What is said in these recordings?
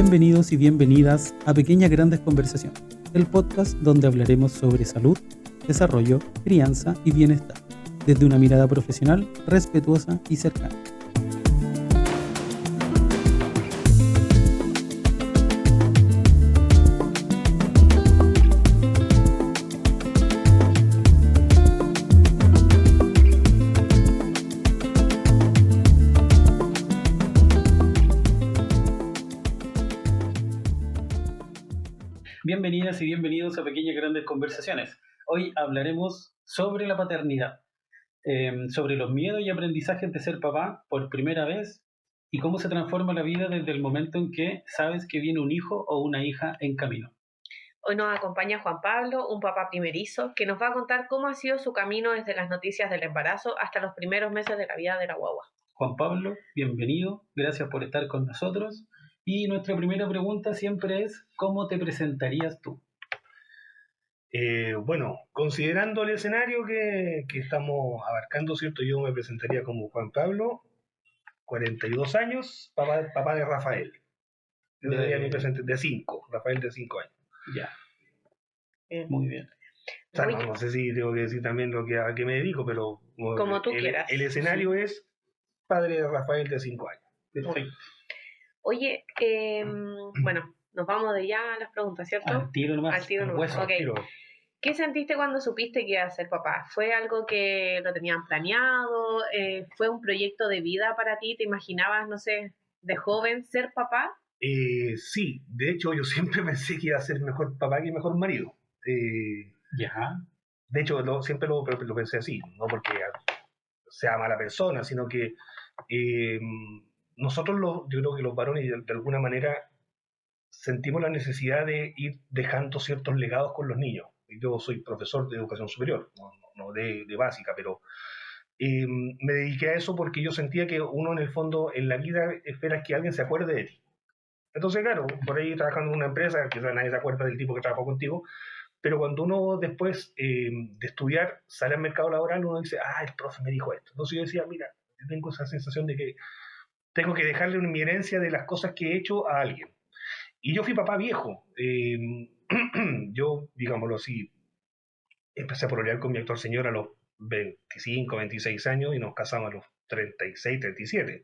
Bienvenidos y bienvenidas a Pequeñas Grandes Conversaciones, el podcast donde hablaremos sobre salud, desarrollo, crianza y bienestar, desde una mirada profesional, respetuosa y cercana. Bienvenidas y bienvenidos a Pequeñas Grandes Conversaciones. Hoy hablaremos sobre la paternidad, sobre los miedos y aprendizajes de ser papá por primera vez y cómo se transforma la vida desde el momento en que sabes que viene un hijo o una hija en camino. Hoy nos acompaña Juan Pablo, un papá primerizo, que nos va a contar cómo ha sido su camino desde las noticias del embarazo hasta los primeros meses de la vida de la guagua. Juan Pablo, bienvenido, gracias por estar con nosotros. Y nuestra primera pregunta siempre es, ¿cómo te presentarías tú? Bueno, considerando el escenario que estamos abarcando, ¿cierto? Yo me presentaría como Juan Pablo, 42 años, papá de Rafael. Yo sería mi presente de 5, Rafael de 5 años. Ya. Muy bien. O sea, no sé si tengo que decir también a qué me dedico, pero como tú quieras. El escenario es padre de Rafael de 5 años. Perfecto. Oye, bueno, nos vamos de ya a las preguntas, ¿cierto? Al tiro nomás. Okay. ¿Qué sentiste cuando supiste que iba a ser papá? ¿Fue algo que lo tenían planeado? ¿Fue un proyecto de vida para ti? ¿Te imaginabas, no sé, de joven ser papá? Sí, de hecho yo siempre pensé que iba a ser mejor papá que mejor marido. Ya. De hecho siempre lo pensé así, no porque sea mala persona, sino que nosotros yo creo que los varones de alguna manera sentimos la necesidad de ir dejando ciertos legados con los niños. Yo soy profesor de educación superior, no de básica, pero me dediqué a eso porque yo sentía que uno en el fondo en la vida espera que alguien se acuerde de ti. Entonces, claro, por ahí trabajando en una empresa, quizás nadie se acuerda del tipo que trabajó contigo, pero cuando uno después de estudiar sale al mercado laboral, uno dice, el profe me dijo esto. Entonces yo decía, mira, yo tengo esa sensación de que tengo que dejarle mi herencia de las cosas que he hecho a alguien. Y yo fui papá viejo. Yo, digámoslo así, empecé a pololear con mi actual señora a los 25, 26 años y nos casamos a los 36, 37.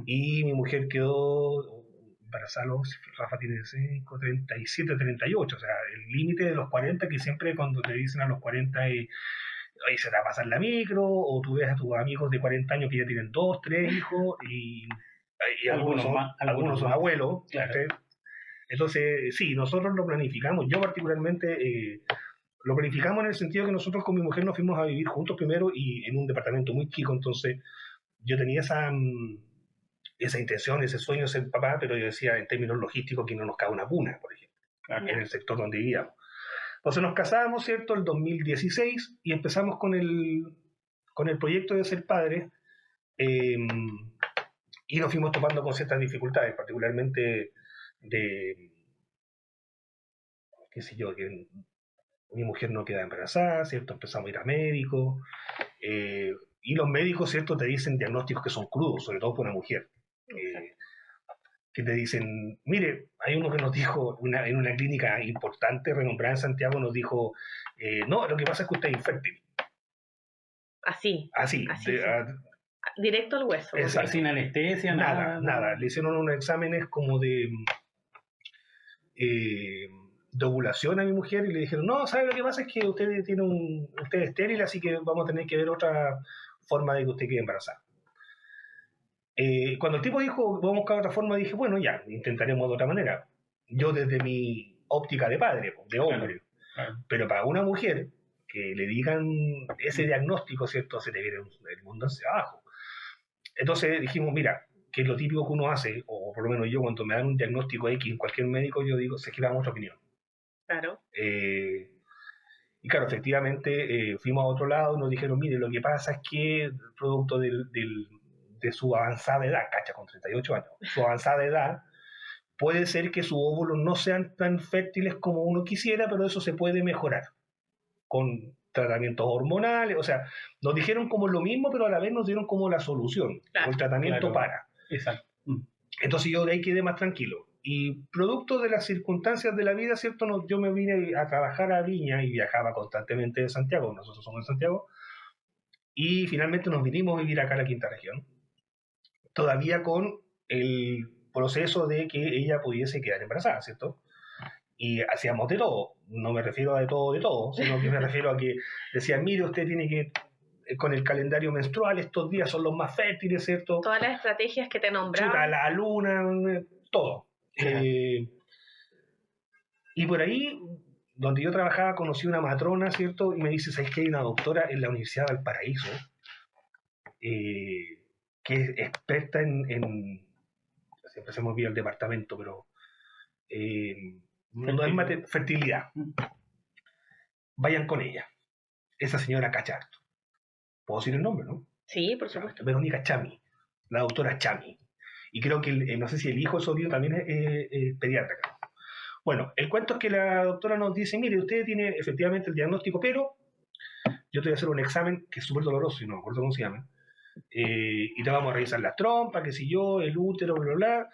Y mi mujer quedó embarazada, Rafa tiene 5, 37, 38. O sea, el límite de los 40, que siempre cuando te dicen a los 40 ahí se te va a pasar la micro, o tú ves a tus amigos de 40 años que ya tienen 2, 3 hijos, y algunos son abuelos. Claro. Entonces, sí, nosotros lo planificamos. Yo particularmente lo planificamos en el sentido que nosotros con mi mujer nos fuimos a vivir juntos primero y en un departamento muy chico. Entonces yo tenía esa intención, ese sueño de ser papá, pero yo decía en términos logísticos que no nos cabe una cuna, por ejemplo, en el sector donde vivíamos. Entonces nos casamos, ¿cierto?, el 2016 y empezamos con el proyecto de ser padres, y nos fuimos topando con ciertas dificultades, particularmente qué sé yo, que mi mujer no queda embarazada, ¿cierto? Empezamos a ir a médicos, y los médicos, ¿cierto?, te dicen diagnósticos que son crudos, sobre todo por una mujer. Que te dicen, mire, hay uno que nos dijo en una clínica importante, renombrada en Santiago, nos dijo, no, lo que pasa es que usted es infértil. Así. Sí. Directo al hueso. Exacto. Sin anestesia, nada. Le hicieron unos exámenes como de ovulación a mi mujer y le dijeron, no, ¿sabe lo que pasa? Es que usted es estéril, así que vamos a tener que ver otra forma de que usted quede embarazada. Cuando el tipo dijo, vamos a buscar otra forma, dije, bueno, ya, intentaremos de otra manera. Yo desde mi óptica de padre, de hombre, claro. Pero para una mujer que le digan ese diagnóstico, ¿cierto? Se te viene el mundo hacia abajo. Entonces dijimos, mira, que es lo típico que uno hace, o por lo menos yo cuando me dan un diagnóstico X en cualquier médico, yo digo, se queda otra opinión. Claro. Y claro, efectivamente fuimos a otro lado y nos dijeron, mire, lo que pasa es que producto de su avanzada edad, cacha, con 38 años, su avanzada edad, puede ser que sus óvulos no sean tan fértiles como uno quisiera, pero eso se puede mejorar con tratamientos hormonales. O sea, nos dijeron como lo mismo, pero a la vez nos dieron como la solución, claro, o el tratamiento, claro, para. Exacto. Entonces yo de ahí quedé más tranquilo. Y producto de las circunstancias de la vida, ¿cierto? Yo me vine a trabajar a Viña y viajaba constantemente de Santiago, nosotros somos de Santiago, y finalmente nos vinimos a vivir acá a la quinta región, todavía con el proceso de que ella pudiese quedar embarazada, ¿cierto? Y hacíamos de todo, no me refiero a de todo, sino que me refiero a que decían, mire, usted tiene que, con el calendario menstrual, estos días son los más fértiles, ¿cierto? Todas las estrategias que te nombraban. Chuta, la luna, todo. Y por ahí, donde yo trabajaba, conocí una matrona, ¿cierto? Y me dice, ¿sabes que hay una doctora en la Universidad de Valparaíso que es experta en siempre se me olvida el departamento, pero no es fertilidad. Vayan con ella. Esa señora Cacharto. ¿Puedo decir el nombre, no? Sí, por supuesto. Verónica Chami, la doctora Chami. Y creo que, no sé si el hijo de sobrino también es pediatra. Bueno, el cuento es que la doctora nos dice, mire, usted tiene efectivamente el diagnóstico, pero yo te voy a hacer un examen que es súper doloroso y no me acuerdo cómo se llama. Y te vamos a revisar las trompas, qué sé yo, el útero, bla, bla, bla.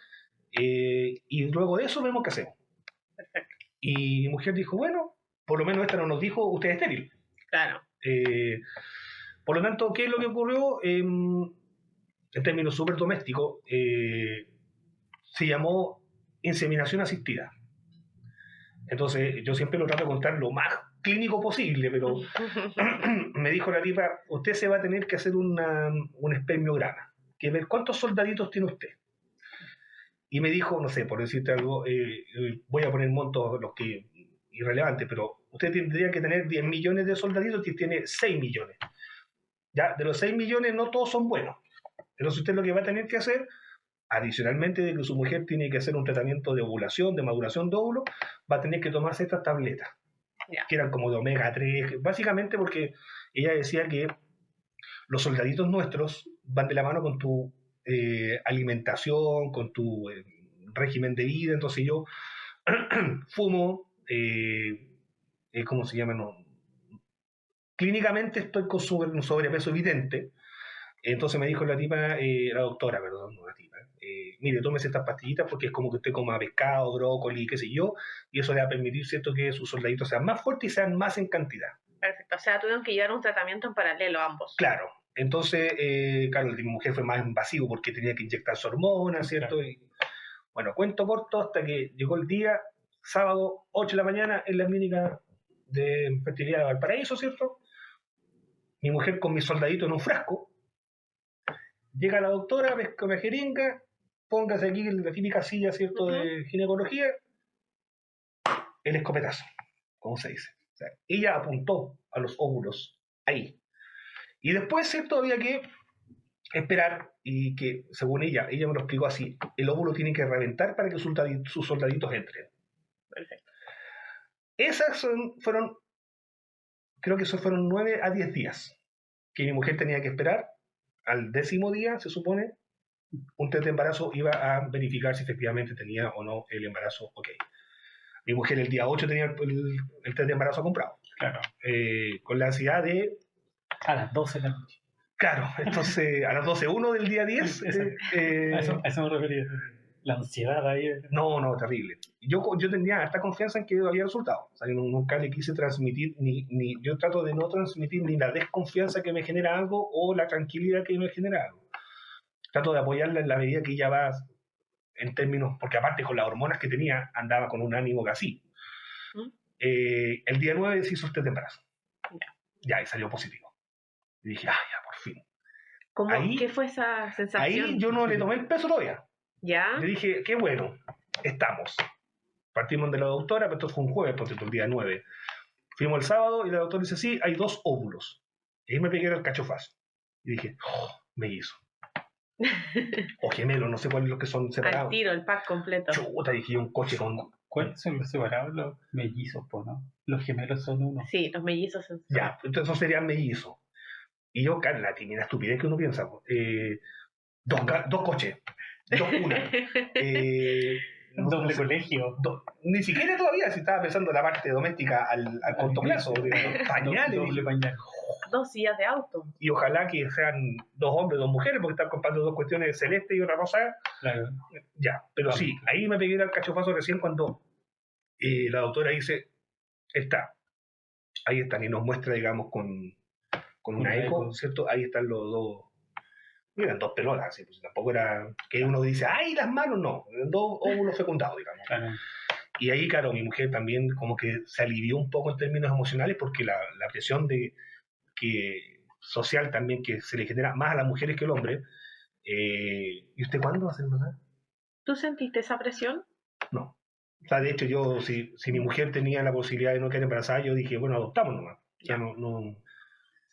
Y luego de eso vemos qué hacemos. Perfecto. Y mi mujer dijo, bueno, por lo menos esta no nos dijo, usted es estéril. Claro. Por lo tanto, ¿qué es lo que ocurrió? En términos súper domésticos, se llamó inseminación asistida. Entonces, yo siempre lo trato de contar lo más clínico posible, pero me dijo la tipa, usted se va a tener que hacer un espermiograma, que ver cuántos soldaditos tiene usted. Y me dijo, no sé, por decirte algo, voy a poner montos los que irrelevantes, pero usted tendría que tener 10 millones de soldaditos y tiene 6 millones. Ya, de los 6 millones no todos son buenos. Entonces usted lo que va a tener que hacer, adicionalmente de que su mujer tiene que hacer un tratamiento de ovulación, de maduración de óvulo, va a tener que tomarse estas tabletas, que eran como de omega 3, básicamente porque ella decía que los soldaditos nuestros van de la mano con tu alimentación, con tu régimen de vida. Entonces yo fumo, ¿cómo se llama? No. Clínicamente estoy con un sobrepeso evidente. Entonces me dijo la doctora, mire, tómese estas pastillitas porque es como que usted coma pescado, brócoli, qué sé yo, y eso le va a permitir, ¿cierto?, que sus soldaditos sean más fuertes y sean más en cantidad. Perfecto, o sea, tuvieron que llevar un tratamiento en paralelo ambos. Claro, entonces, claro, el de mi mujer fue más invasivo porque tenía que inyectarse hormonas, ¿cierto? Claro. Y, bueno, cuento corto hasta que llegó el día, sábado, 8 de la mañana, en la clínica de fertilidad de Valparaíso, ¿cierto? Mi mujer con mi soldadito en un frasco. Llega la doctora, pesca una jeringa, póngase aquí en la típica silla, ¿cierto?, de ginecología, el escopetazo, como se dice. O sea, ella apuntó a los óvulos ahí. Y después, ¿cierto?, había que esperar y que, según ella me lo explicó así, el óvulo tiene que reventar para que sus soldaditos entren. Perfecto. Esas fueron, creo que esos fueron 9 a 10 días que mi mujer tenía que esperar. Al 10º día, se supone, un test de embarazo iba a verificar si efectivamente tenía o no el embarazo ok. Mi mujer el día 8 tenía el test de embarazo comprado. Claro. Con la ansiedad de... A las 12 de la noche. Claro, entonces a las 12:01 del día 10... a eso me refería. La ansiedad ahí. No, terrible. Yo tenía harta confianza en que había resultado. O sea, yo nunca le quise transmitir, yo trato de no transmitir ni la desconfianza que me genera algo o la tranquilidad que me genera algo. Trato de apoyarla en la medida que ella va en términos, porque aparte con las hormonas que tenía, andaba con un ánimo que así. El día 9 se hizo el test de embarazo. Ya, y salió positivo. Y dije, ya, por fin. ¿Qué fue esa sensación? Ahí yo no le tomé el peso todavía. ¿Ya? Le dije, qué bueno, estamos. Partimos de la doctora, pero esto fue un jueves, porque el día 9. Fuimos el sábado y la doctora dice, sí, hay 2 óvulos. Y ahí me pegué el cachofazo. Y dije, mellizo. O gemelo, no sé cuáles los que son separados. Al tiro, el pack completo. Chuta, dije, un coche con... ¿Cuáles son los separados? Los mellizos, ¿no? Los gemelos son uno. Sí, los mellizos son... Ya, entonces esos serían mellizos. Y yo, la timida estupidez que uno piensa. 2 coches. 2 cunas. Doble colegio. Ni siquiera todavía, si estaba pensando en la parte doméstica al corto plazo. Pañales. Doble pañal. 2 sillas de auto. Y ojalá que sean 2 hombres, 2 mujeres, porque están comparando 2 cuestiones celeste y otra rosa. Claro. Ya, pero sí, ahí me pegué al cachofazo recién cuando la doctora dice, ahí están, y nos muestra, digamos, con una eco, ¿cierto? Ahí están los dos, eran 2 pelotas, ¿sí? Pues tampoco era que uno dice, ¡ay, las manos! No, eran 2 óvulos fecundados, digamos. Claro. Y ahí, claro, mi mujer también como que se alivió un poco en términos emocionales porque la presión social también que se le genera más a las mujeres que al hombre. ¿Y usted cuándo va a ser mamá? ¿Tú sentiste esa presión? No. O sea, de hecho, yo, si mi mujer tenía la posibilidad de no quedar embarazada, yo dije, bueno, adoptamos nomás. O sea,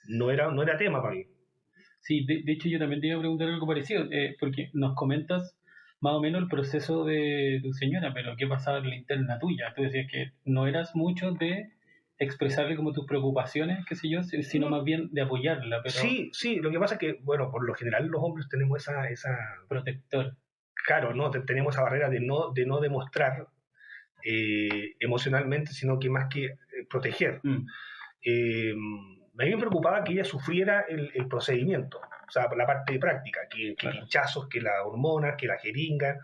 no era tema para mí. Sí, de hecho yo también te iba a preguntar algo parecido, porque nos comentas más o menos el proceso de tu señora, pero ¿qué pasaba en la interna tuya? Tú decías que no eras mucho de expresarle como tus preocupaciones, qué sé yo, sino más bien de apoyarla, pero... Sí, lo que pasa es que, bueno, por lo general los hombres tenemos esa protector. Claro, ¿no? Tenemos esa barrera de no demostrar emocionalmente, sino que más que proteger. A mí me preocupaba que ella sufriera el procedimiento, o sea, la parte práctica, que Claro. pinchazos, que las hormonas, que la jeringa,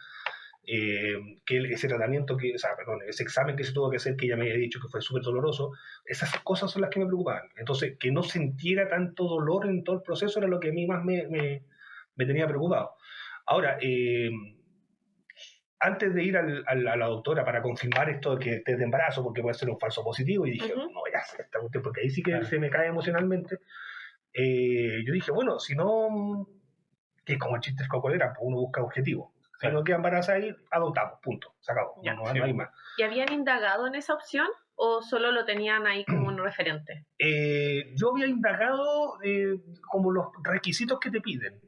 que ese tratamiento, ese examen que se tuvo que hacer, que ella me había dicho que fue súper doloroso. Esas cosas son las que me preocupaban. Entonces, que no sintiera tanto dolor en todo el proceso era lo que a mí más me tenía preocupado. Ahora, antes de ir a la doctora para confirmar esto de que estés de embarazo, porque puede ser un falso positivo, y dije, no voy a hacer esta cuestión, porque ahí sí que se me cae emocionalmente. Yo dije, bueno, si no, que es como el chiste de cocolera, pues uno busca objetivo. Si no queda embarazada ahí, adoptamos, punto, se acabó, no hay más. ¿Y habían indagado en esa opción o solo lo tenían ahí como un referente? Yo había indagado como los requisitos que te piden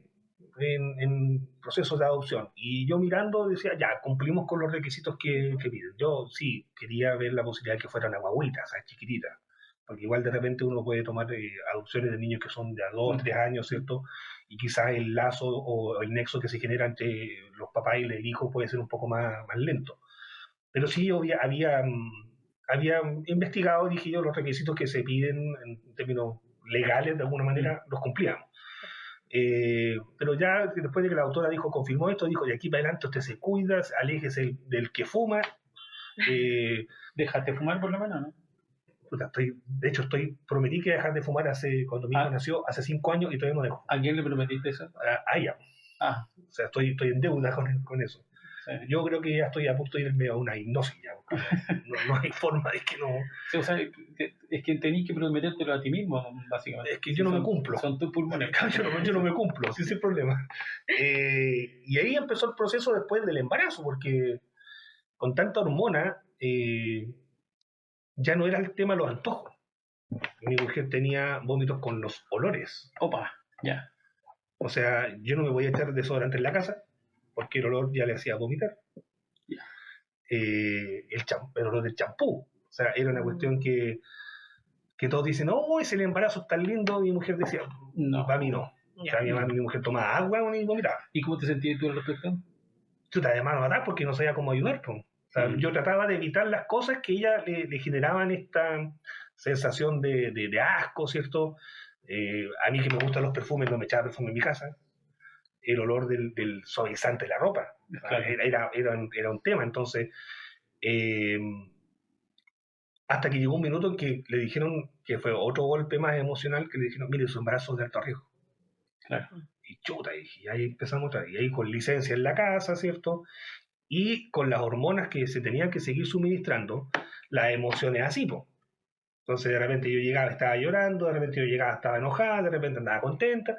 en procesos de adopción, y yo mirando decía, ya, cumplimos con los requisitos que piden. Yo sí quería ver la posibilidad de que fueran guaguitas, chiquititas, porque igual de repente uno puede tomar adopciones de niños que son de 2 o 3 años, ¿cierto? Y quizás el lazo o el nexo que se genera entre los papás y el hijo puede ser un poco más lento. Pero sí había investigado, dije yo, los requisitos que se piden en términos legales, de alguna manera, los cumplíamos. Pero ya después de que la doctora confirmó esto, dijo, de aquí para adelante usted se cuida, aléjese del que fuma. ¿Dejaste fumar por lo menos, no? De hecho, prometí que dejar de fumar cuando mi hijo nació, hace 5 años, y todavía no dejo. ¿A quién le prometiste eso? A ella. O sea, estoy en deuda con eso. Sí. Yo creo que ya estoy a punto de irme a una hipnosis ya. No hay forma de que no... Sí, o sea, es que tenés que prometértelo a ti mismo, básicamente. Es que yo no me cumplo. Son tus pulmones. Yo no me cumplo, ese es el problema. Y ahí empezó el proceso después del embarazo, porque con tanta hormona ya no era el tema los antojos. Mi mujer tenía vómitos con los olores. Opa, ya. O sea, yo no me voy a echar desodorante en la casa, porque el olor ya le hacía vomitar. Yeah. El olor del champú. O sea, era una cuestión que todos dicen, no, es el embarazo tan lindo. Mi mujer decía, no, para mí no. O sea, mi mujer tomaba agua y vomitaba. ¿Y cómo te sentías tú al respecto? Chuta, además no matar porque no sabía cómo ayudar. O sea, yo trataba de evitar las cosas que ella le generaban esta sensación de asco, ¿cierto? A mí que me gustan los perfumes, no me echaba perfume en mi casa. El olor del suavizante de la ropa. Claro. Era un tema. Entonces, hasta que llegó un minuto en que le dijeron, que fue otro golpe más emocional, que le dijeron, mire, su embarazo es de alto riesgo. Claro. Y chuta, y ahí empezamos otra vez. Y ahí con licencia en la casa, ¿cierto? Y con las hormonas que se tenían que seguir suministrando, las emociones así, po. Entonces, de repente yo llegaba, estaba llorando, de repente yo llegaba, estaba enojada, de repente andaba contenta.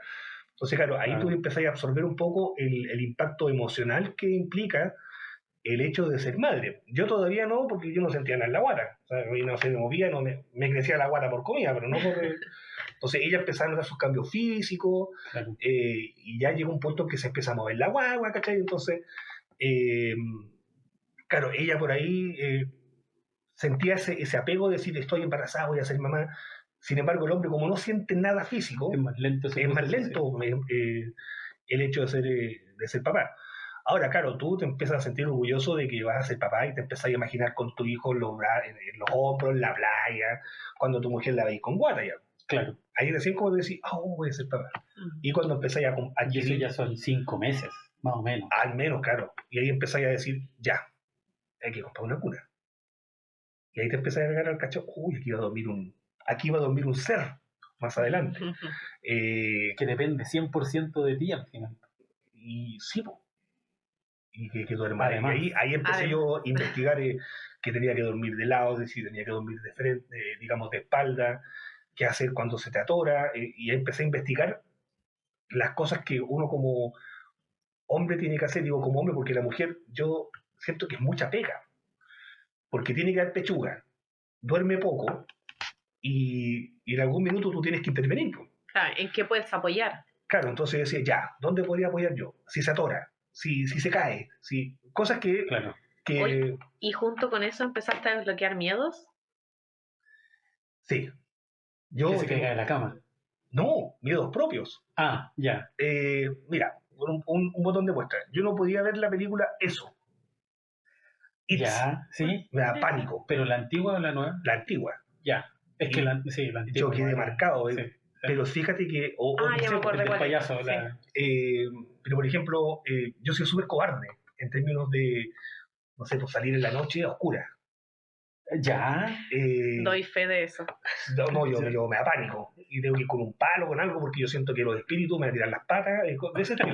Entonces, claro, ahí tú empezás a absorber un poco el impacto emocional que implica el hecho de ser madre. Yo todavía no, porque yo no sentía nada en la guata. O sea, a mí no se me movía, me crecía la guata por comida, pero no por... Entonces ella empezaba a notar sus cambios físicos, claro. Y ya llegó un punto en que se empieza a mover la guagua, ¿cachai? Entonces, claro, ella por ahí sentía ese apego de decir, estoy embarazada, voy a ser mamá. Sin embargo, el hombre, como no siente nada físico, es más lento el hecho de ser papá. Ahora, claro, tú te empiezas a sentir orgulloso de que vas a ser papá y te empiezas a imaginar con tu hijo en los hombros, en la playa, cuando tu mujer la veis con guata ya. Claro. Ahí recién como decís, voy a ser papá. Y cuando empezáis a Y eso ya son 5 meses, más o menos. al menos, claro, y ahí empezáis a decir, ya, hay que comprar una cuna. Y ahí te empezáis a agarrar al cacho, aquí va a dormir un ser más adelante. Que depende 100% de ti al final. Y sí, y que duerma. Además. Y ahí empecé yo a investigar que tenía que dormir de lado, es decir, tenía que dormir de frente, digamos de espalda, qué hacer cuando se te atora, y empecé a investigar las cosas que uno como hombre tiene que hacer, digo como hombre, porque la mujer yo siento que es mucha pega, porque tiene que dar pechuga, duerme poco, y en algún minuto tú tienes que intervenir. ¿En qué puedes apoyar? Claro, entonces decía, ya, ¿dónde podría apoyar yo? Si se atora, si se cae, cosas que... Claro. que ¿Y junto con eso empezaste a desbloquear miedos? sí. Que se caiga de la cama. No, miedos propios. Ah, ya. Mira, un botón de muestra. Yo no podía ver la película Eso. Ya, sí. Me da pánico. ¿Pero la antigua o la nueva? La antigua. Ya. Es que la antigua. Yo quedé marcado. Sí. Pero fíjate que... ya me acuerdo el cuál payaso. es. Pero por ejemplo, yo soy súper cobarde en términos de, no sé, pues salir en la noche a oscura. Ya. Doy fe de eso. No, yo me da pánico. Y tengo que ir con un palo, con algo, porque yo siento que los espíritus me van a tirar las patas, de ese tipo.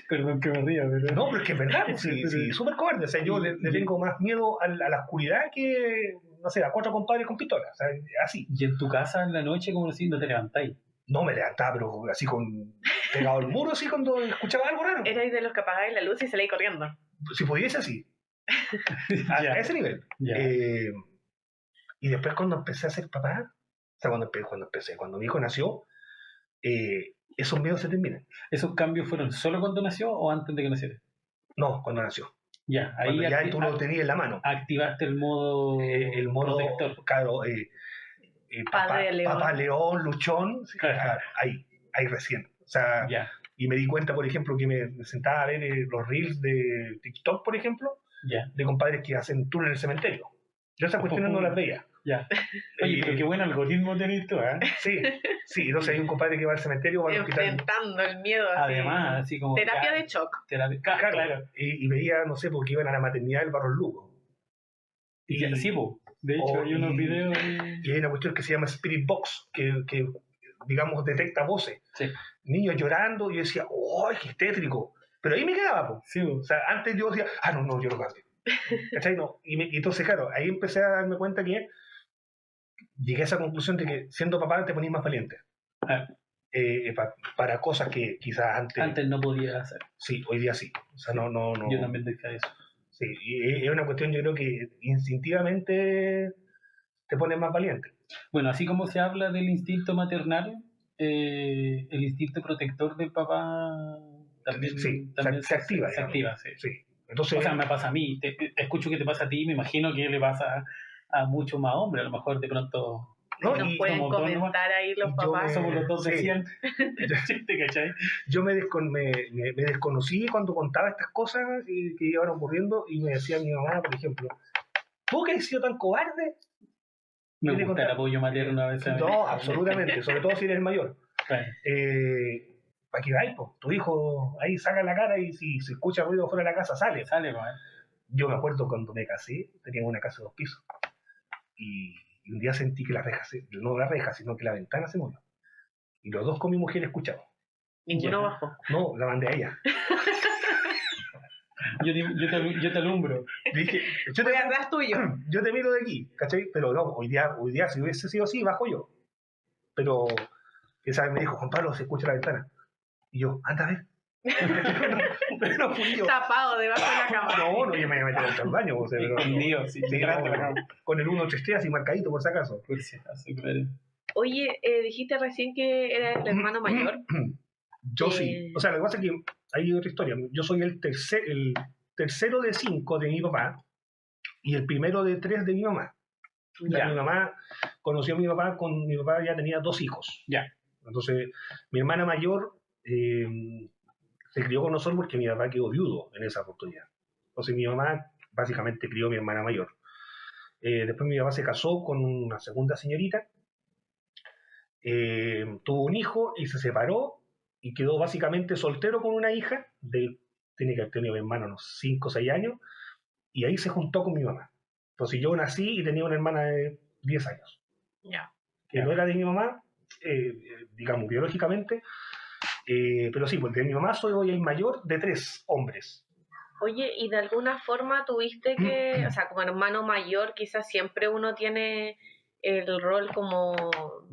Perdón que me ría, pero... No, pero es que es verdad, pues, sí, súper cobarde. O sea, yo le tengo más miedo a la oscuridad que, no sé, a 4 compadres con pistola. O sea, así. ¿Y en tu casa en la noche, como si no te levantáis? No me levantaba, pero así pegado al muro, así cuando escuchaba algo raro. Erais de los que apagáis la luz y salíais corriendo. Si pudiese, así. A ese nivel. Ya. Y después cuando empecé a ser papá, o sea, cuando mi hijo nació, esos miedos se terminan. ¿Esos cambios fueron solo cuando nació o antes de que naciera? No, cuando nació. Ya, ahí Cuando ya tú lo tenías en la mano. activaste el modo protector. Claro, Padre León. papá León, luchón, sí, Claro. ahí recién. O sea, Ya, y me di cuenta, por ejemplo, que me sentaba a ver los reels de TikTok, por ejemplo, ya, de compadres que hacen tour en el cementerio. Yo esas cuestiones no las veía. ya. Oye, pero qué buen algoritmo tenés tú, ¿eh? Sí, entonces hay un compadre que va al cementerio o al hospital. Enfrentando el miedo. Así. Además, así como... Terapia de shock. Claro. Y veía, no sé, porque iban a la maternidad del Barros Lugo. Y sí, po. De hecho, hay unos videos... Y hay una cuestión que se llama Spirit Box, que digamos, detecta voces. Sí. Niños llorando, y yo decía, ¡ay, qué tétrico! Pero ahí me quedaba, po. Sí, po. O sea, antes yo decía, no, yo no cambio. ¿Cachai? No. Y entonces, claro, ahí empecé a darme cuenta que llegué a esa conclusión de que siendo papá te ponís más valiente. Ah, Para cosas que quizás antes no podía hacer. Sí, hoy día sí. O sea, no. Yo también dije eso. Sí, y es una cuestión, yo creo que instintivamente te pones más valiente. Bueno, así como se habla del instinto maternal, el instinto protector del papá también, Sí, también se activa. Se activa, sí. Sí. Entonces, O sea, me pasa a mí, escucho que te pasa a ti, me imagino que le pasa a muchos más hombres, a lo mejor de pronto... no, Nos y pueden somos dos comentar ahí los papás. somos los dos de Sí. 100. ¿Te cachai? yo me desconocí cuando contaba estas cosas que iban ocurriendo y me decía mi mamá, por ejemplo, ¿tú que has sido tan cobarde? Me Yo le gusta el contaba- apoyo materno a veces. No, absolutamente, sobre todo si eres el mayor. Claro. ¿Para qué vais, po? Tu hijo ahí saca la cara y si se escucha ruido fuera de la casa sale. Sale, pues. Yo me acuerdo cuando me casé, teníamos una casa de 2 pisos. Y un día sentí que no la reja, sino que la ventana se movió. Y los dos con mi mujer escuchamos. Ninguno Ya. bajó. No, la mandé a ella. Yo te alumbro. Dije, Voy atrás tuyo. yo te miro de aquí, ¿cachai? Pero no, hoy día si hubiese sido así, bajo yo. Pero esa vez me dijo, Juan Pablo, se escucha la ventana. Y yo, anda a ver. Pero no fui yo. Tapado debajo de la cama. No, yo me metí en el baño. O sea, pero, Escondido, sí, detrás de la cama. con el 1-3 así marcadito por si acaso. Por si acaso, claro. Oye, dijiste recién que eres el hermano mayor. Yo sí. O sea, lo que pasa es que hay otra historia. Yo soy el tercero de 5 de mi papá y el primero de 3 de mi mamá. Ya. Mi mamá conoció a mi papá mi papá ya tenía 2 hijos. Ya. Entonces, mi hermana mayor se crió con nosotros porque mi papá quedó viudo en esa oportunidad. Entonces, mi mamá básicamente crió a mi hermana mayor. Después mi papá se casó con una segunda señorita tuvo un hijo y se separó y quedó básicamente soltero con una hija, tiene que haber tenido mi hermano unos 5 o 6 años, y ahí se juntó con mi mamá. Entonces yo nací y tenía una hermana de 10 años, que no era de mi mamá, digamos, biológicamente, pero sí, porque de mi mamá soy hoy el mayor de 3 hombres. Oye, ¿y de alguna forma tuviste que, o sea, como hermano mayor, quizás siempre uno tiene el rol como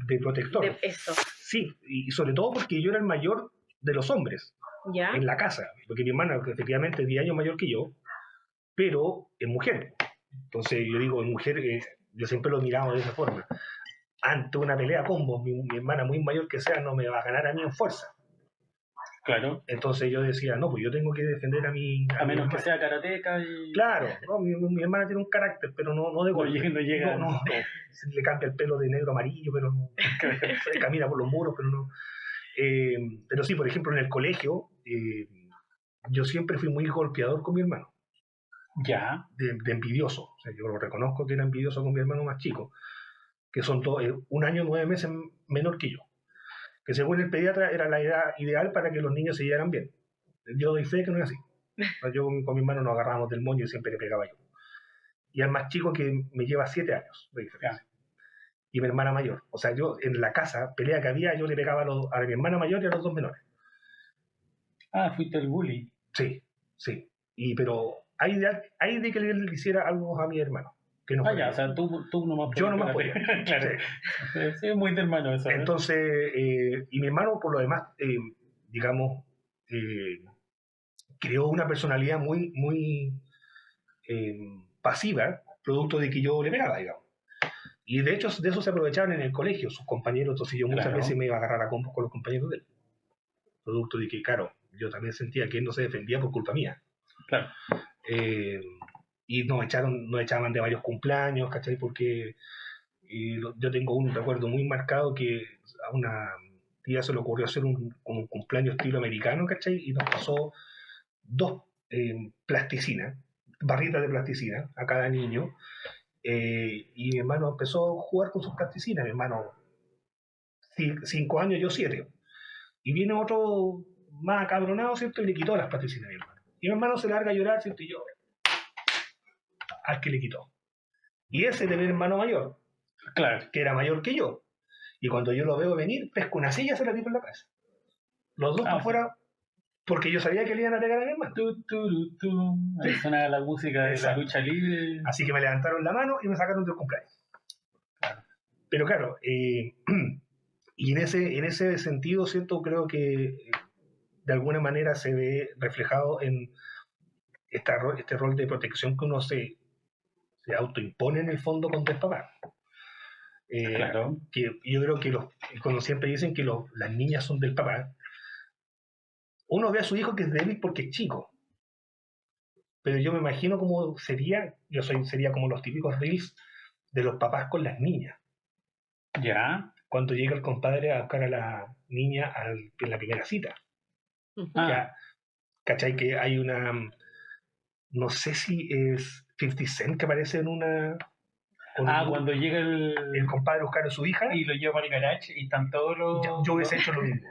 de protector? De eso. Sí, y sobre todo porque yo era el mayor de los hombres en la casa, porque mi hermana efectivamente es 10 años mayor que yo, pero es mujer. Entonces yo digo, en mujer, yo siempre lo miraba de esa forma. Ante una pelea combo, mi hermana muy mayor que sea no me va a ganar a mí en fuerza. Claro. Entonces yo decía, no, pues yo tengo que defender a mi... A menos que sea karateca y... Claro, no, mi hermana tiene un carácter, pero no de golpe. No llega. No. Se le cambia el pelo de negro a amarillo, pero no. Camina por los muros, pero no. Pero sí, por ejemplo, en el colegio, yo siempre fui muy golpeador con mi hermano. Ya. De envidioso. O sea, yo lo reconozco que era envidioso con mi hermano más chico, que son 1 año 9 meses menor que yo. Que según el pediatra era la edad ideal para que los niños se llevaran bien. Yo doy fe que no es así. Yo con mi hermano nos agarrábamos del moño y siempre le pegaba yo. Y al más chico que me lleva 7 años de diferencia. Y mi hermana mayor. O sea, yo en la casa, pelea que había, yo le pegaba a mi hermana mayor y a los 2 menores. Ah, fuiste el bully. Sí. Pero hay de que le hiciera algo a mi hermano. Que no ya, o sea, tú nomás yo nomás podía. Claro. Sí, es muy de hermano eso. Entonces, y mi hermano, por lo demás, digamos, creó una personalidad muy, muy pasiva, producto de que yo le pegaba, digamos. Y de hecho, de eso se aprovechaban en el colegio sus compañeros. Entonces, yo muchas veces me iba a agarrar a combos con los compañeros de él. Producto de que, claro, yo también sentía que él no se defendía por culpa mía. Claro. Y nos echaban de varios cumpleaños, ¿cachai? Porque yo tengo un recuerdo muy marcado que a una tía se le ocurrió hacer un cumpleaños estilo americano, ¿cachai? Y nos pasó 2 plasticinas, barritas de plasticina a cada niño, y mi hermano empezó a jugar con sus plasticinas, mi hermano 5 años, yo 7. Y viene otro más acabronado, ¿cierto? Y le quitó las plasticinas a mi hermano. Y mi hermano se larga a llorar, ¿cierto? Y yo, al que le quitó. Y ese de mi hermano mayor, claro, que era mayor que yo. Y cuando yo lo veo venir, pesco una silla y se la tiro en la cabeza. Los 2 para afuera, porque yo sabía que le iban a pegar a mi hermano. Ahí sonaba la música de la lucha libre. Así que me levantaron la mano y me sacaron del cumpleaños. Claro. Pero claro, y en ese sentido, ¿cierto? Creo que de alguna manera se ve reflejado en este rol de protección que uno se autoimpone en el fondo con el papá. Claro. Que yo creo que cuando siempre dicen que las niñas son del papá, uno ve a su hijo que es débil porque es chico. Pero yo me imagino cómo sería como los típicos reels de los papás con las niñas. Ya. Cuando llega el compadre a buscar a la niña en la primera cita. Ya, ¿cachai? Que hay una... No sé si es 50 Cent que aparece en una... Cuando llega el compadre a buscar a su hija. Y lo lleva al garage y están todos los... Yo hubiese hecho lo mismo.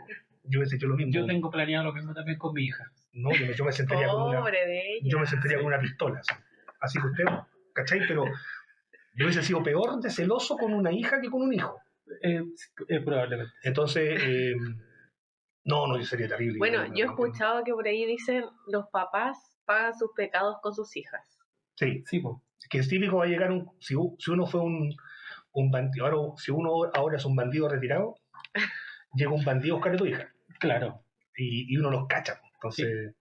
Yo tengo planeado lo mismo también con mi hija. No, yo me sentaría con una pistola. Así que usted, ¿cachai? Pero yo hubiese sido peor de celoso con una hija que con un hijo. Probablemente. Entonces, no, yo sería terrible. Bueno, yo he escuchado que por ahí dicen los papás pagan sus pecados con sus hijas. Sí, pues. Que es típico, va a llegar si uno fue un bandido, si uno ahora es un bandido retirado, llega un bandido a buscar a tu hija. Claro. Y uno los cacha. Entonces,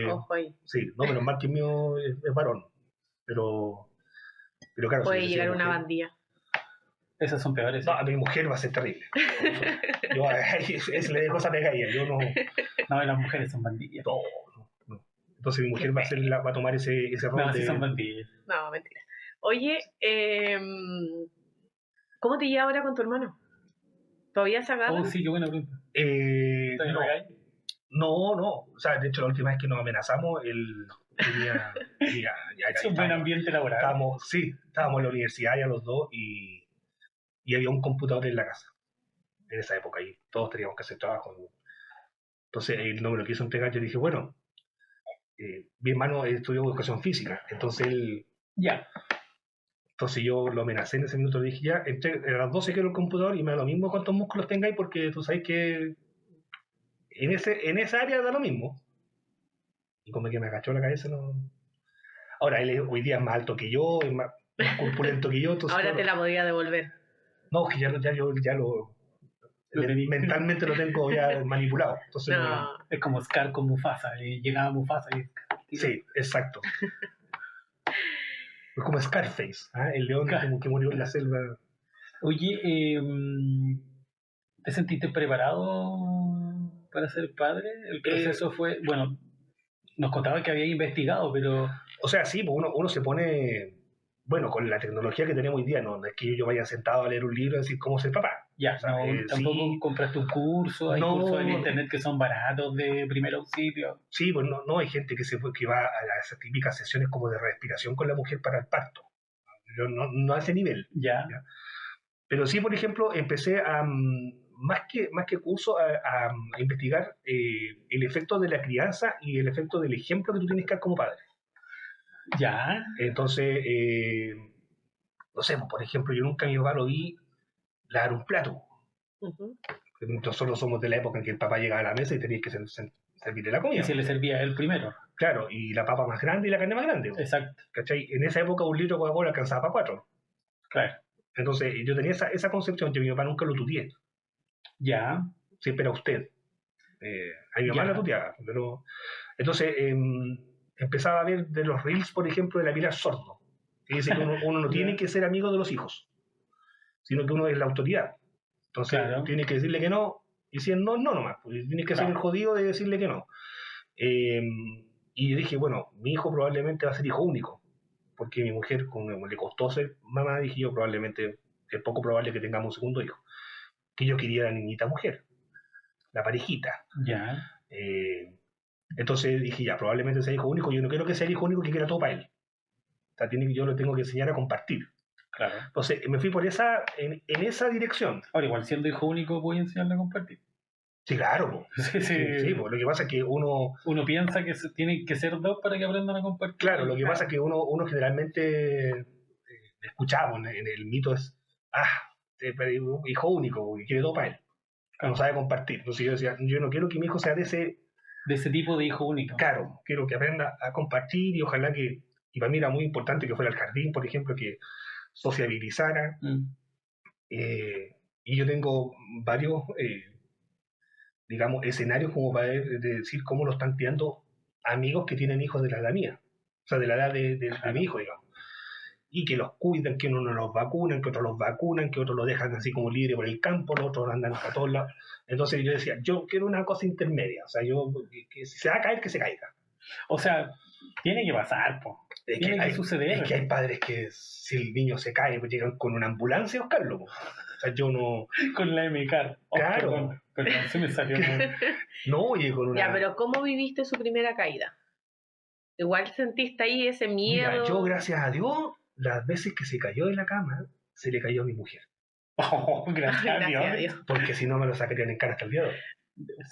ojo ahí. Sí, no, pero más que mío es varón. Pero claro. Puede llegar una bandía. Esas son peores. No, a mi mujer va a ser terrible. Yo le dejo esa pegadilla. Yo no. No, las mujeres son bandillas. No. Entonces mi mujer va a tomar ese rol. No, sí son bandillas. No, mentira. Oye, ¿cómo te llevas ahora con tu hermano? ¿Todavía se agarran? Sí, qué buena pregunta. No. O sea, de hecho, la última vez que nos amenazamos, él tenía es un buen ambiente laboral. Estábamos en la universidad ya los dos y y había un computador en la casa, en esa época, y todos teníamos que hacer trabajo. Entonces él no me lo quiso entregar, yo dije, bueno, mi hermano estudió educación física, entonces yo lo amenacé en ese minuto, le dije, ya, a las 12 quiero el computador y me da lo mismo cuántos músculos tengáis, porque tú sabes que en esa área da lo mismo. Y como que me agachó la cabeza, no. Ahora, hoy día es más alto que yo, es más corpulento que yo. Entonces, Ahora claro, te la podía devolver. no, es que mentalmente lo tengo ya manipulado. Entonces, No. Es como Scar con Mufasa. Llegaba Mufasa y... Sí, exacto. Es como Scarface, el león como que murió en la selva. Oye, ¿te sentiste preparado para ser padre? El proceso fue... Bueno, nos contaba que había investigado, pero... O sea, sí, pues uno se pone... Bueno, con la tecnología que tenemos hoy día, no es que yo vaya sentado a leer un libro y decir cómo ser papá. Ya, O sea, tampoco sí, compraste un curso, hay cursos en internet que son baratos de primer auxilio. Sí, pues no hay gente que va a esas típicas sesiones como de respiración con la mujer para el parto. Yo no a ese nivel. ¿Ya? Pero sí, por ejemplo, empecé a, más que curso, a investigar el efecto de la crianza y el efecto del ejemplo que tú tienes que dar como padre. ¿Ya? Entonces, no sé, por ejemplo, yo nunca a mi papá lo vi lavar un plato. Uh-huh. Nosotros somos de la época en que el papá llegaba a la mesa y tenías que servirle la comida. Y se le servía a él primero. Claro, y la papa más grande y la carne más grande. Exacto. ¿Cachai? En esa época un litro de Coca-Cola alcanzaba para 4. Claro. Entonces yo tenía esa concepción, que mi papá nunca lo tuteé. Ya. Siempre era usted. A mi mamá la tuteaba. Pero... Entonces empezaba a ver de los reels, por ejemplo, de la Pilar Sordo, que dice que uno no tiene que ser amigo de los hijos, sino que uno es la autoridad. Entonces tiene que decirle que no, y si es no nomás. Pues, tienes que ser el jodido de decirle que no. Y dije, bueno, mi hijo probablemente va a ser hijo único, porque mi mujer, como le costó ser mamá, dije yo, probablemente es poco probable que tengamos un segundo hijo. Que yo quería la niñita mujer, la parejita. Ya. Entonces dije, ya, probablemente sea hijo único. Yo no quiero que sea el hijo único que quiera todo para él. O sea, yo lo tengo que enseñar a compartir. Claro. Entonces me fui por en esa dirección. Ahora, igual siendo hijo único, voy a enseñarle a compartir. Sí, claro. Sí, lo que pasa es que uno piensa que tiene que ser dos para que aprendan a compartir. Claro, lo que pasa es que uno generalmente escuchamos en el mito es, hijo único, que quiere todo para él. No sabe compartir. Entonces yo decía, yo no quiero que mi hijo sea de ese tipo de hijo único. Claro, quiero que aprenda a compartir y ojalá que, y para mí era muy importante que fuera al jardín, por ejemplo, que sociabilizara. Y yo tengo varios, digamos, escenarios como para decir cómo lo están criando amigos que tienen hijos de la edad mía, o sea, de la edad de mi hijo, digamos. Y que los cuidan, que uno no los vacunan, que otros los vacunan, que otros lo dejan así como libre por el campo, los otros andan a todos lados. Entonces yo decía, yo quiero una cosa intermedia, o sea, que si se va a caer, que se caiga. O sea, tiene que pasar, po. Tiene que suceder. Es que hay padres que si el niño se cae, pues llegan con una ambulancia a buscarlo. O sea, yo no... Con la MK. Claro. Perdón, se me salió. No, oye, con una... Ya, pero ¿cómo viviste su primera caída? Igual sentiste ahí ese miedo. Mira, yo, gracias a Dios, las veces que se cayó de la cama, se le cayó a mi mujer. Gracias a Dios. Porque si no me lo sacarían en cara hasta el día de hoy.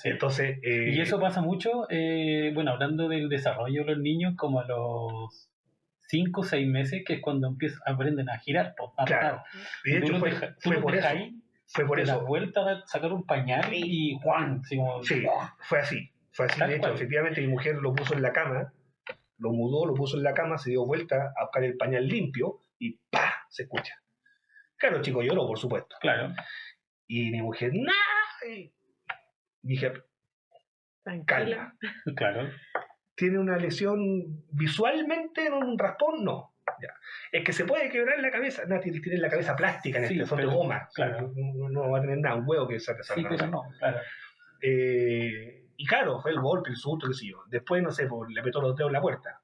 Sí. Entonces, y eso pasa mucho, bueno, hablando del desarrollo de los niños, como a los 5 o 6 meses, que es cuando aprenden a girar, claro. Y de hecho fue por eso. Fue por eso. La vuelta a sacar un pañal y ¡juan! Sí, fue así. De hecho, efectivamente, mi mujer lo puso en la cama, lo mudó, lo puso en la cama, se dio vuelta a buscar el pañal limpio y ¡pah! Se escucha. Claro, el chico lloró, por supuesto. Claro. Y mi mujer, ¡nah! Dije, calma. Claro. ¿Tiene una lesión visualmente en un raspón? No. Ya. Es que se puede quebrar la cabeza. No, tiene la cabeza plástica son de goma. Claro. No va a tener nada, un huevo que saca. Sí, pero no, claro. Y claro, fue el golpe, el susto, qué sé yo. Después, no sé, le apretó los dedos en la puerta.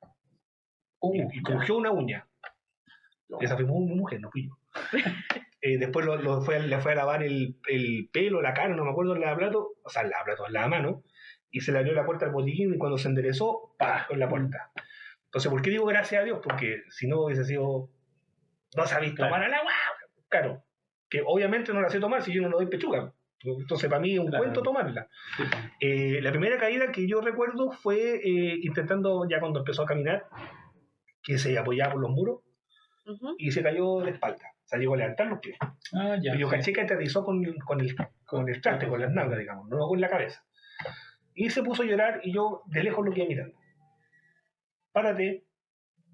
Y cogió una uña. Esa fue mi mujer, no fui yo. Después le fue a lavar el pelo, la cara, no me acuerdo, el lavaplato, en la mano, y se le abrió la puerta al botiquín y cuando se enderezó, ¡pah! Con la puerta. Entonces, ¿por qué digo gracias a Dios? Porque si no hubiese sido, no se ha visto para el agua, claro. que obviamente no la sé tomar si yo no le doy pechuga. Entonces para mí es un cuento tomarla. La primera caída que yo recuerdo fue intentando, ya cuando empezó a caminar, que se apoyaba por los muros y se cayó de espalda. O sea, llegó a levantar los pies. Ya, yo caché que aterrizó con el traste, con las nalgas, digamos, no con la cabeza. Y se puso a llorar y yo de lejos lo quedé mirando. Párate.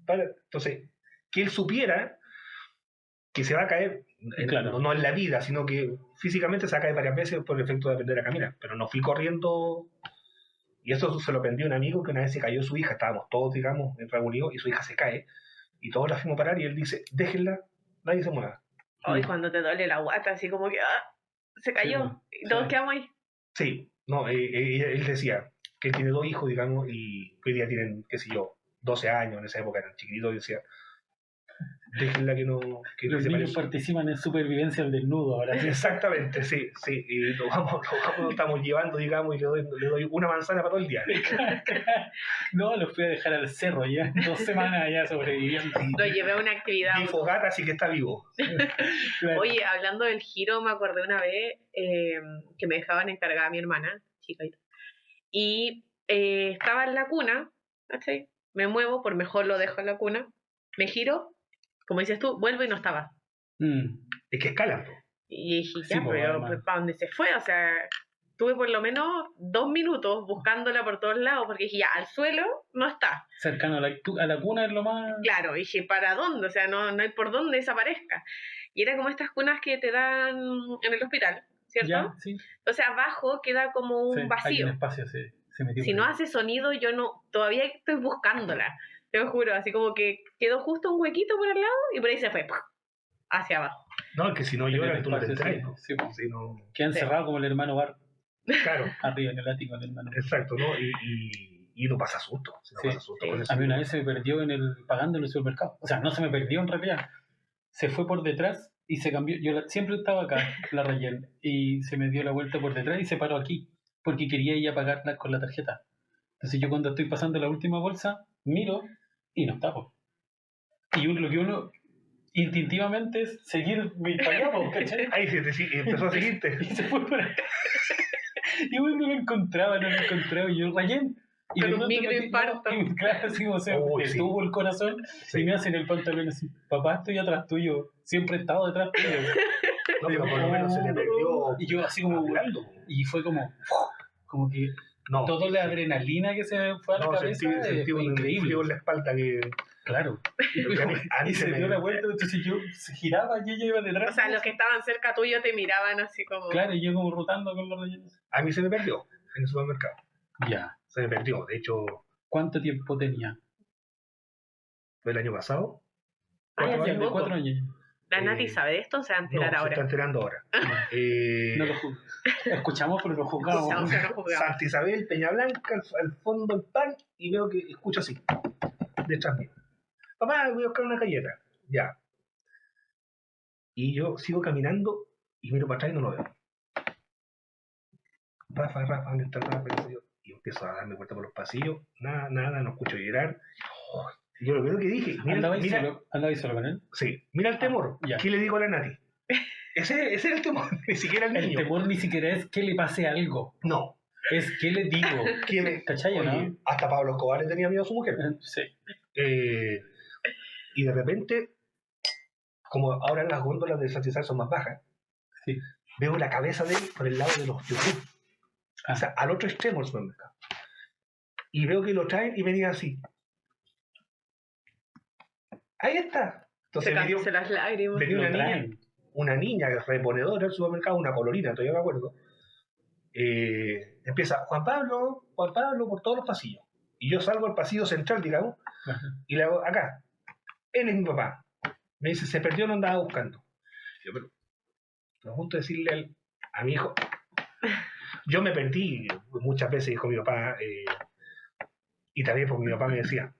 Entonces, que él supiera que se va a caer, no en la vida, sino que físicamente se va a caer varias veces por el efecto de aprender a caminar. Pero no fui corriendo. Y eso se lo aprendió un amigo que una vez se cayó su hija. Estábamos todos, digamos, reunidos y su hija se cae. Y todos la fuimos a parar y él dice, déjenla, nadie se mueva. Hoy cuando te duele la guata, así como que se cayó. Y todos quedamos ahí. Sí, no, él decía que él tiene 2 hijos, digamos, y hoy día tienen, qué sé yo, 12 años, en esa época eran chiquititos, y decía, déjenla que no... Que los niños participan en supervivencia al desnudo ahora. ¿Sí? Exactamente, sí, y lo estamos llevando, digamos, y le doy una manzana para todo el día. No, los fui a dejar al cerro ya, 2 semanas ya sobreviviendo. Lo llevé a una actividad. Mi fogata, así que está vivo. Claro. Oye, hablando del giro, me acordé una vez que me dejaban encargada a mi hermana, chica, y estaba en la cuna, ¿sí? Me muevo, por mejor lo dejo en la cuna, me giro, como dices tú, vuelvo y no estaba. Es que escalan. Y dije, ya, pero ¿para dónde se fue? O sea, tuve por lo menos 2 minutos buscándola por todos lados, porque dije, ya, al suelo no está. Cercano a la cuna es lo más... Claro, dije, ¿para dónde? O sea, no hay por dónde desaparezca. Y era como estas cunas que te dan en el hospital, ¿cierto? Ya, sí. Entonces abajo queda como un vacío. Hay un espacio, se metió. Si no hace sonido, yo no, todavía estoy buscándola. Te lo juro, así como que quedó justo un huequito por el lado y por ahí se fue hacia abajo. No, es que si no llora, tú no te enteras. Sí, no... Queda encerrado como el hermano Bart. Claro. Arriba en el ático del hermano. Exacto, ¿no? Y no pasa susto. Pasa susto con eso. A mí una vez se me perdió pagando en el supermercado. O sea, no se me perdió en realidad. Se fue por detrás y se cambió. Yo siempre estaba acá, la Rayen, y se me dio la vuelta por detrás y se paró aquí, porque quería ir a pagarla con la tarjeta. Entonces yo cuando estoy pasando la última bolsa, miro y no está. Y lo que uno instintivamente es seguir para allá, ¿cachai? Ahí empezó a seguirte. Y se fue por acá. Y bueno, no lo encontraba, y yo, Rayen. Y con un microinfarto. Claro, así como se detuvo el corazón y me hacen el pantalón así, papá, estoy atrás tuyo, siempre he estado detrás tuyo. No, pero por lo menos se le perdió. Y yo así como volando. Y fue como que toda la adrenalina que se me fue a la cabeza fue increíble. En la espalda que... Claro. Y se dio la vuelta, entonces yo se giraba y ella iba detrás. O sea, los que estaban cerca tuyo te miraban así como... Claro, y yo como rotando con los rellenos. A mí se me perdió en el supermercado. Ya. Se me perdió, de hecho... ¿Cuánto tiempo tenía? ¿El año pasado? 4 años. ¿La Nati sabe de esto o se va a enterar ahora? Se está enterando ahora. No lo escuchamos, pero lo juzgamos. Santa Isabel, Peña Blanca, al fondo el pan, y veo que escucho así, detrás mío. Papá, voy a buscar una galleta. Ya. Y yo sigo caminando y miro para atrás y no lo veo. Rafa, ¿dónde está Rafa? Y empiezo a darme vuelta por los pasillos. Nada, no escucho llorar. Y yo lo primero que dije... ¿Andaba solo con él? Sí. Mira el temor. ¿Qué le digo a la Nati? Ese era el temor, ni siquiera el niño. El temor ni siquiera es que le pase algo. No. Es que le digo. ¿Cachai, no? Hasta Pablo Escobar le tenía miedo a su mujer. Sí. Y de repente, como ahora las góndolas de Santa Isabel son más bajas, veo la cabeza de él por el lado de los yogur. O sea, al otro extremo del supermercado. Y veo que lo traen y venía así. Ahí está. Entonces se las lágrimas. Venía una niña reponedora del supermercado, una colorina, todavía me acuerdo. Empieza, Juan Pablo, por todos los pasillos. Y yo salgo al pasillo central, digamos, y le hago, acá, él es mi papá. Me dice, se perdió, no andaba buscando. Yo, pero, me gusta decirle a mi hijo, yo me perdí muchas veces, dijo mi papá, y también porque mi papá me decía,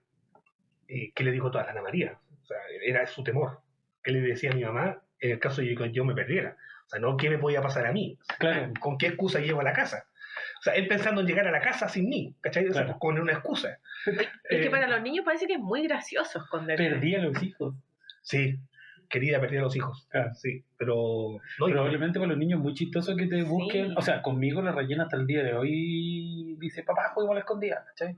¿qué le dijo toda la Ana María? O sea, era su temor. ¿Qué le decía a mi mamá en el caso de que yo me perdiera? O sea, no, ¿qué me podía pasar a mí? Claro. ¿Con qué excusa llego a la casa? O sea, él pensando en llegar a la casa sin mí, ¿cachai? O sea, claro. Con una excusa. Es que para los niños parece que es muy gracioso esconder. Perdí a los hijos. Sí. querida perdí a los hijos. Claro. Sí, pero... No, Probablemente para los niños es muy chistoso que te busquen. Sí. O sea, conmigo la rellena hasta el día de hoy. Dice, papá, juguemos a la escondida, ¿cachai?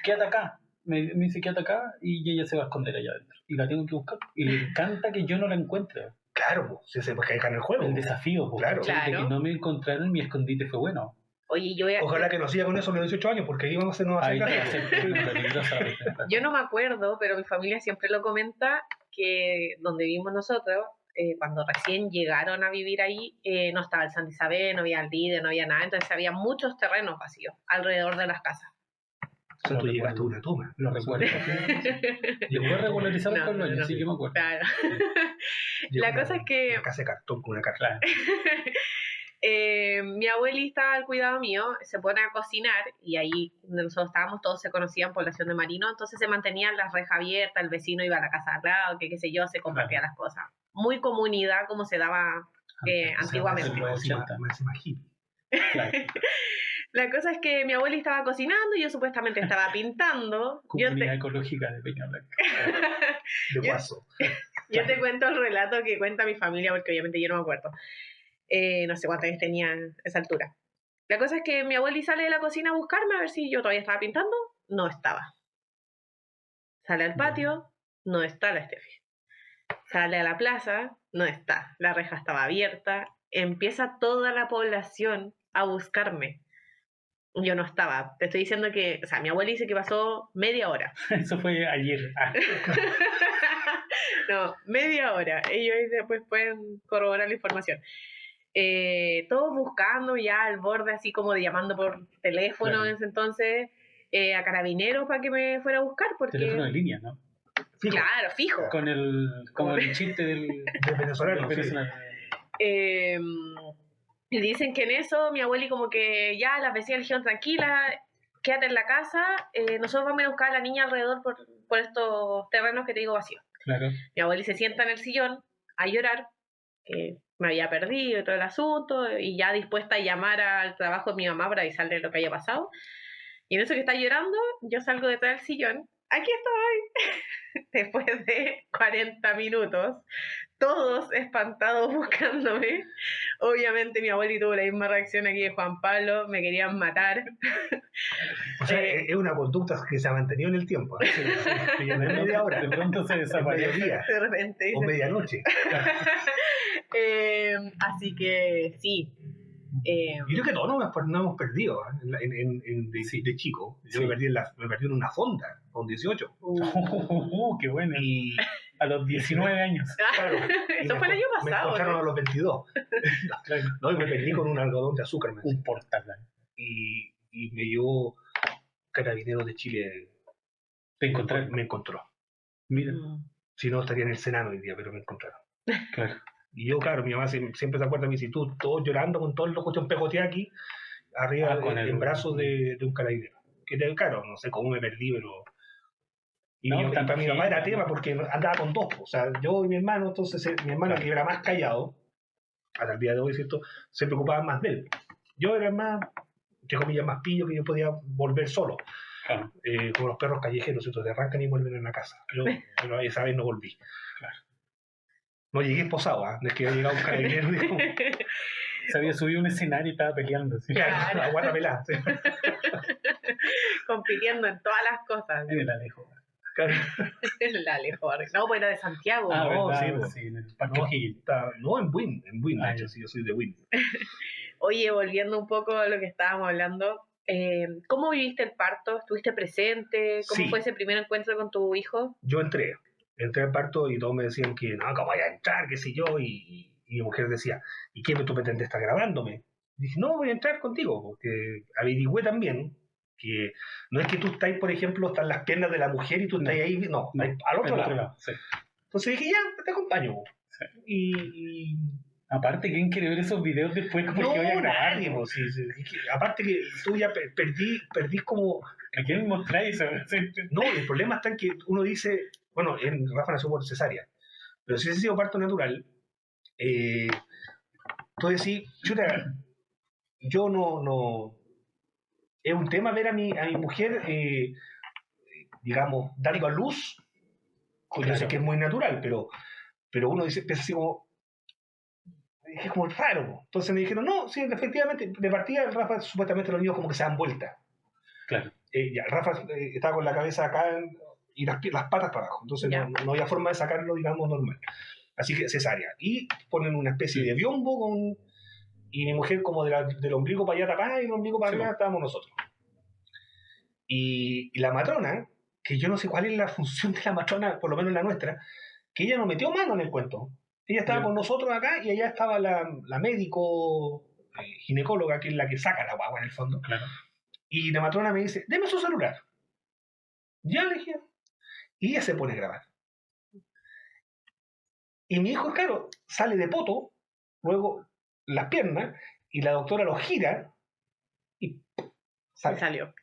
Quédate acá. Me dice, quédate acá y ella se va a esconder allá adentro. Y la tengo que buscar. Y le encanta que yo no la encuentre. claro, si se pues, en el juego. El desafío, Claro. ¿cachai? De Claro. que no me encontraron, mi escondite fue bueno. Oye, yo voy a... Ojalá que nos siga con eso a los 18 años, porque ahí vamos a hacernos Ahí hacer te caso. hace peligrosa. Yo no me acuerdo, pero mi familia siempre lo comenta, que donde vivimos nosotros, cuando recién llegaron a vivir ahí, no estaba el Santa Isabel, no había el Líder, no había nada, entonces había muchos terrenos vacíos alrededor de las casas. O sea, tú llegaste a una toma. Lo recuerdo. Llegó a regularizar No, con los años, no. sí que me acuerdo. Claro. Llegó La cosa es que... Una casa de cartón con una carta. Claro. Mi abuelita al cuidado mío se pone a cocinar y ahí donde nosotros estábamos todos se conocían población de Marino, entonces se mantenían las rejas abiertas, el vecino iba a la casa de al lado, que qué sé yo, se compartía las cosas. Muy comunidad como se daba antiguamente. O sea, Más hippie. Claro. La cosa es que mi abuela estaba cocinando y yo supuestamente estaba pintando. Comunidad ecológica de Peña Blanca. De Yo- guaso. Yo te cuento el relato que cuenta mi familia porque obviamente yo no me acuerdo. No sé cuántos años tenía a esa altura. La cosa es que mi abuela sale de la cocina a buscarme a ver si yo todavía estaba pintando. No estaba. Sale al patio, no está la Estefi. Sale a la plaza, no está. La reja estaba abierta. Empieza toda la población a buscarme. Yo no estaba. Te estoy diciendo que, o sea, mi abuela dice que pasó media hora. Eso fue ayer. No, media hora. Ellos después pueden corroborar la información. Todos buscando ya al borde, así como de llamando por teléfono Claro. en ese entonces, a carabineros para que me fuera a buscar, porque... Teléfono de línea, ¿no? Fijo. Claro, fijo. Como el chiste del venezolano, del sí. venezolano. Y dicen que en eso mi abueli como que ya las vecinas le dijeron tranquila, quédate en la casa, nosotros vamos a ir a buscar a la niña alrededor por estos terrenos que te digo vacíos. Claro. Mi abueli se sienta en el sillón a llorar, me había perdido y todo el asunto, y ya dispuesta a llamar al trabajo de mi mamá para avisarle lo que había pasado. Y en eso que está llorando, yo salgo detrás del sillón. ¡Aquí estoy! Después de 40 minutos, todos espantados buscándome. Obviamente mi abuelo tuvo la misma reacción aquí de Juan Pablo, me querían matar. O sea, es una conducta que se ha mantenido en el tiempo. ¿eh? Sí, De media hora. De pronto se Es desaparece. mediodía. De repente. O medianoche. Así que sí. Yo creo que todos nos hemos perdido de chico. Yo Sí. me perdí en una fonda con 18. ¡Qué bueno! Y A los 19 años. claro, y Eso fue el año me pasado. encontraron ¿no? a los 22. Claro. No, y me perdí con un algodón de azúcar. Me decía. Un portal. Y me llevó Carabineros de Chile. Te encontré. Me encontró. Mira, Si no, estaría en el Senado hoy día, pero me encontraron. claro. Y yo, claro, mi mamá siempre se acuerda de mí, si tú, todos llorando con todo el cuestión pegoteado aquí, arriba Con en brazos de un carabinero. Claro, no sé cómo me perdí, pero... Y, No, y para mi mamá era gente. tema porque andaba con dos, o sea, yo y mi hermano, entonces mi hermano que era más callado, hasta el día de hoy, ¿cierto? Se preocupaba más de él. Yo era más, entre comillas, más pillo, que yo podía volver solo, Claro. como los perros callejeros, ¿cierto? Te arrancan y vuelven en la casa. Yo esa vez no volví. Claro. No llegué esposado, ¿ah? No es que había llegado un carabinero y dijo, Se había subido a un escenario y estaba peleando. ¿Sí? claro, la guata pelada. Sí. Compitiendo en todas las cosas. En el Alejo. Claro. La Alejandra. No, pues era de Santiago. Ah, ¿verdad? sí, pues. Sí, en el Parque No, O'Higgins. no, en Wynn, Ah, de hecho, ya. sí, yo soy de Wynn. Oye, volviendo un poco a lo que estábamos hablando, ¿cómo viviste el parto? ¿Estuviste presente? ¿Cómo Sí. fue ese primer encuentro con tu hijo? Yo entré al parto y todos me decían que no, ¿cómo voy a entrar? ¿Qué sé yo? Y mi mujer decía, ¿y qué tú pretendes estar grabándome? Y dije, no, voy a entrar contigo, porque averigüé también que no es que tú estás, por ejemplo, están las piernas de la mujer y tú estás ahí, no, No, al otro Al lado. sí. Entonces dije, ya, te acompaño. Sí. Y Aparte, ¿quién quiere ver esos videos después? Porque no, voy a grabar. nadie, pues, sí, sí. Es que, aparte que tú ya perdí como... ¿A quién mostráis eso? Sí. No, el problema está en que uno dice, bueno, Rafa nació por cesárea, pero si hubiese sido parto natural, tú decís, chuta, yo no... Es un tema ver a mi mujer, digamos, dando a luz, yo sé Claro. que es muy natural, pero pero uno dice, empieza así como, es como raro. Entonces me dijeron, no, sí, efectivamente, de partida el Rafa supuestamente los niños como que se dan vuelta. Claro. Ya, Rafa estaba con la cabeza acá y las patas para abajo, entonces no había forma de sacarlo, digamos, normal. Así que cesárea. Y ponen una especie de biombo y mi mujer como del ombligo para allá tapada y el ombligo para arriba estábamos nosotros. Y la matrona, que yo no sé cuál es la función de la matrona, por lo menos la nuestra, que ella no metió mano en el cuento. Ella estaba con nosotros acá y allá estaba la médico ginecóloga, que es la que saca la guagua en el fondo. Claro. Y la matrona me dice, deme su celular. Ya le dije. Y ella se pone a grabar. Y mi hijo, claro, sale de poto, luego las piernas, y la doctora lo gira y salió.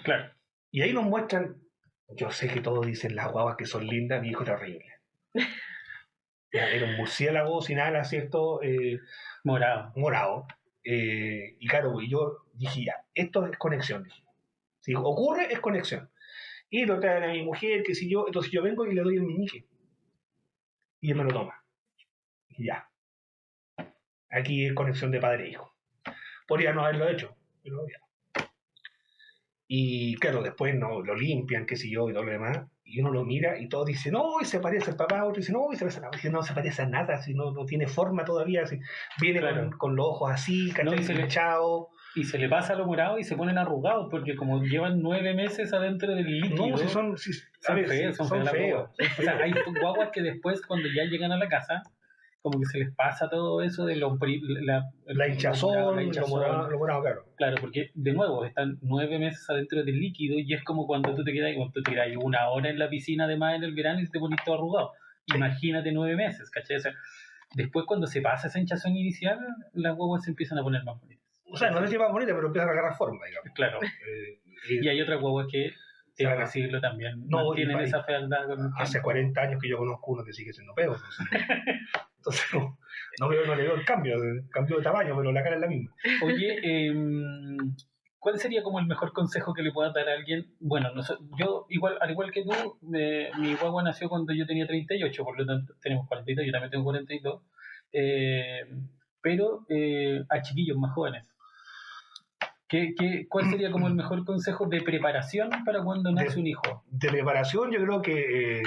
Claro. Y ahí nos muestran, yo sé que todos dicen las guaguas que son lindas, mi hijo era horrible. Era un murciélago sin alas, ¿cierto? Morado. Y claro, yo dije, ya, esto es conexión. Dije. Si ocurre, es conexión. Y lo traen a mi mujer, que si yo, entonces yo vengo y le doy el meñique. Y él me lo toma. Y ya. Aquí es conexión de padre e hijo. Podría no haberlo hecho, pero ya. Y claro, después no, lo limpian, qué sé yo, y todo lo demás. Y uno lo mira y todos dicen, no, y se parece al papá. Otro dice, no, y se parece a la mamá. No se parece a nada, si no tiene forma todavía. Si viene con los ojos así, hinchado. Y se le pasa lo morado y se ponen arrugados, porque como llevan 9 meses adentro del líquido. No, si son feos. Son feos. O sea, hay guaguas que después, cuando ya llegan a la casa, como que se les pasa todo eso de la hinchazón, lo morado, claro. Claro, porque de nuevo están 9 meses adentro del líquido y es como cuando tú te quedas 1 hora en la piscina además en el verano y te pones todo arrugado. Sí. Imagínate 9 meses, ¿cachai? O sea, después cuando se pasa esa hinchazón inicial, las guaguas se empiezan a poner más bonitas. O sea, no sé si más bonita, pero empiezan a agarrar forma, digamos. Claro. Y hay otras guaguas que, tengo que decirlo también, no tienen esa fealdad. Hace 40 años que yo conozco uno que sigue siendo peo. Entonces no le veo el cambio de tamaño, pero la cara es la misma. Oye, ¿cuál sería como el mejor consejo que le puedas dar a alguien? Bueno, yo al igual que tú, mi guagua nació cuando yo tenía 38, por lo tanto tenemos 42, yo también tengo 42, pero a chiquillos más jóvenes. ¿Cuál sería como el mejor consejo de preparación para cuando nace un hijo? De preparación yo creo que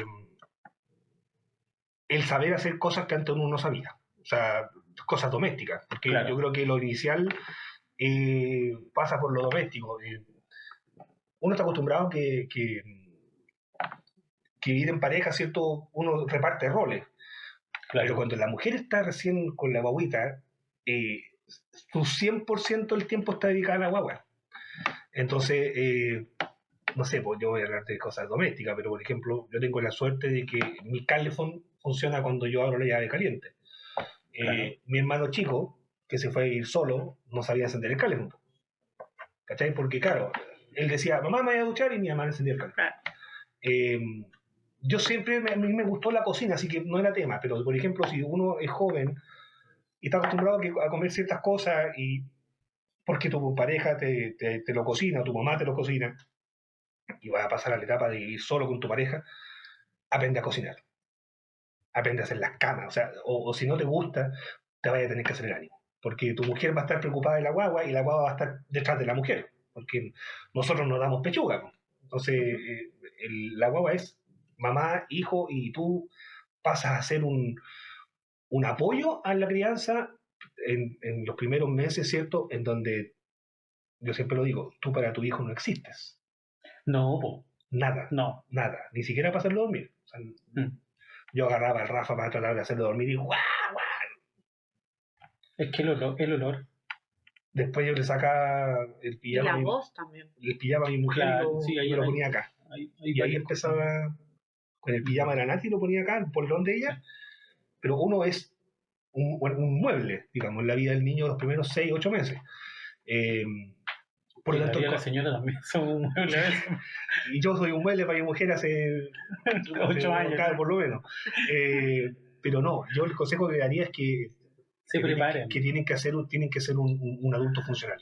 el saber hacer cosas que antes uno no sabía, o sea, cosas domésticas, porque yo creo que lo inicial pasa por lo doméstico. Uno está acostumbrado que vivir en pareja, ¿cierto? Uno reparte roles, pero cuando la mujer está recién con la guaguita, su 100% del tiempo está dedicada a la guagua. Entonces, no sé, pues yo voy a hablar de cosas domésticas, pero por ejemplo, yo tengo la suerte de que mi calefón funciona cuando yo abro la llave caliente. Mi hermano chico, que se fue a ir solo, no sabía encender el calefón. ¿Cachai? Porque claro, él decía, mamá me voy a duchar y mi mamá encendía el calefón. Yo siempre, a mí me gustó la cocina, así que no era tema, pero por ejemplo, si uno es joven y está acostumbrado a comer ciertas cosas y porque tu pareja te lo cocina, tu mamá te lo cocina, y vas a pasar a la etapa de vivir solo con tu pareja, aprende a cocinar. Aprende a hacer las camas. O sea, o si no te gusta, te vaya a tener que hacer el ánimo. Porque tu mujer va a estar preocupada de la guagua y la guagua va a estar detrás de la mujer. Porque nosotros nos damos pechuga, ¿no? Entonces, la guagua es mamá, hijo, y tú pasas a ser un apoyo a la crianza en los primeros meses, ¿cierto? En donde, yo siempre lo digo, tú para tu hijo no existes. No, po. Nada. No. Nada. Ni siquiera para hacerlo dormir. O sea, yo agarraba al Rafa para tratar de hacerlo dormir y ¡guau! Es que el olor. Después yo le sacaba el pijama. Y la voz también. El pijama a mi mujer y lo ponía acá. Y ahí empezaba con el pijama de la Nati, lo ponía acá, el polerón de ella. Pero uno es un mueble, digamos, en la vida del niño los primeros 6, 8 meses. Por lo tanto, la señora también son un mueble. Y yo soy un mueble para mi mujer hace 8 años. Por lo menos. Pero no, yo el consejo que daría es que se preparen. Que tienen que ser un adulto funcional.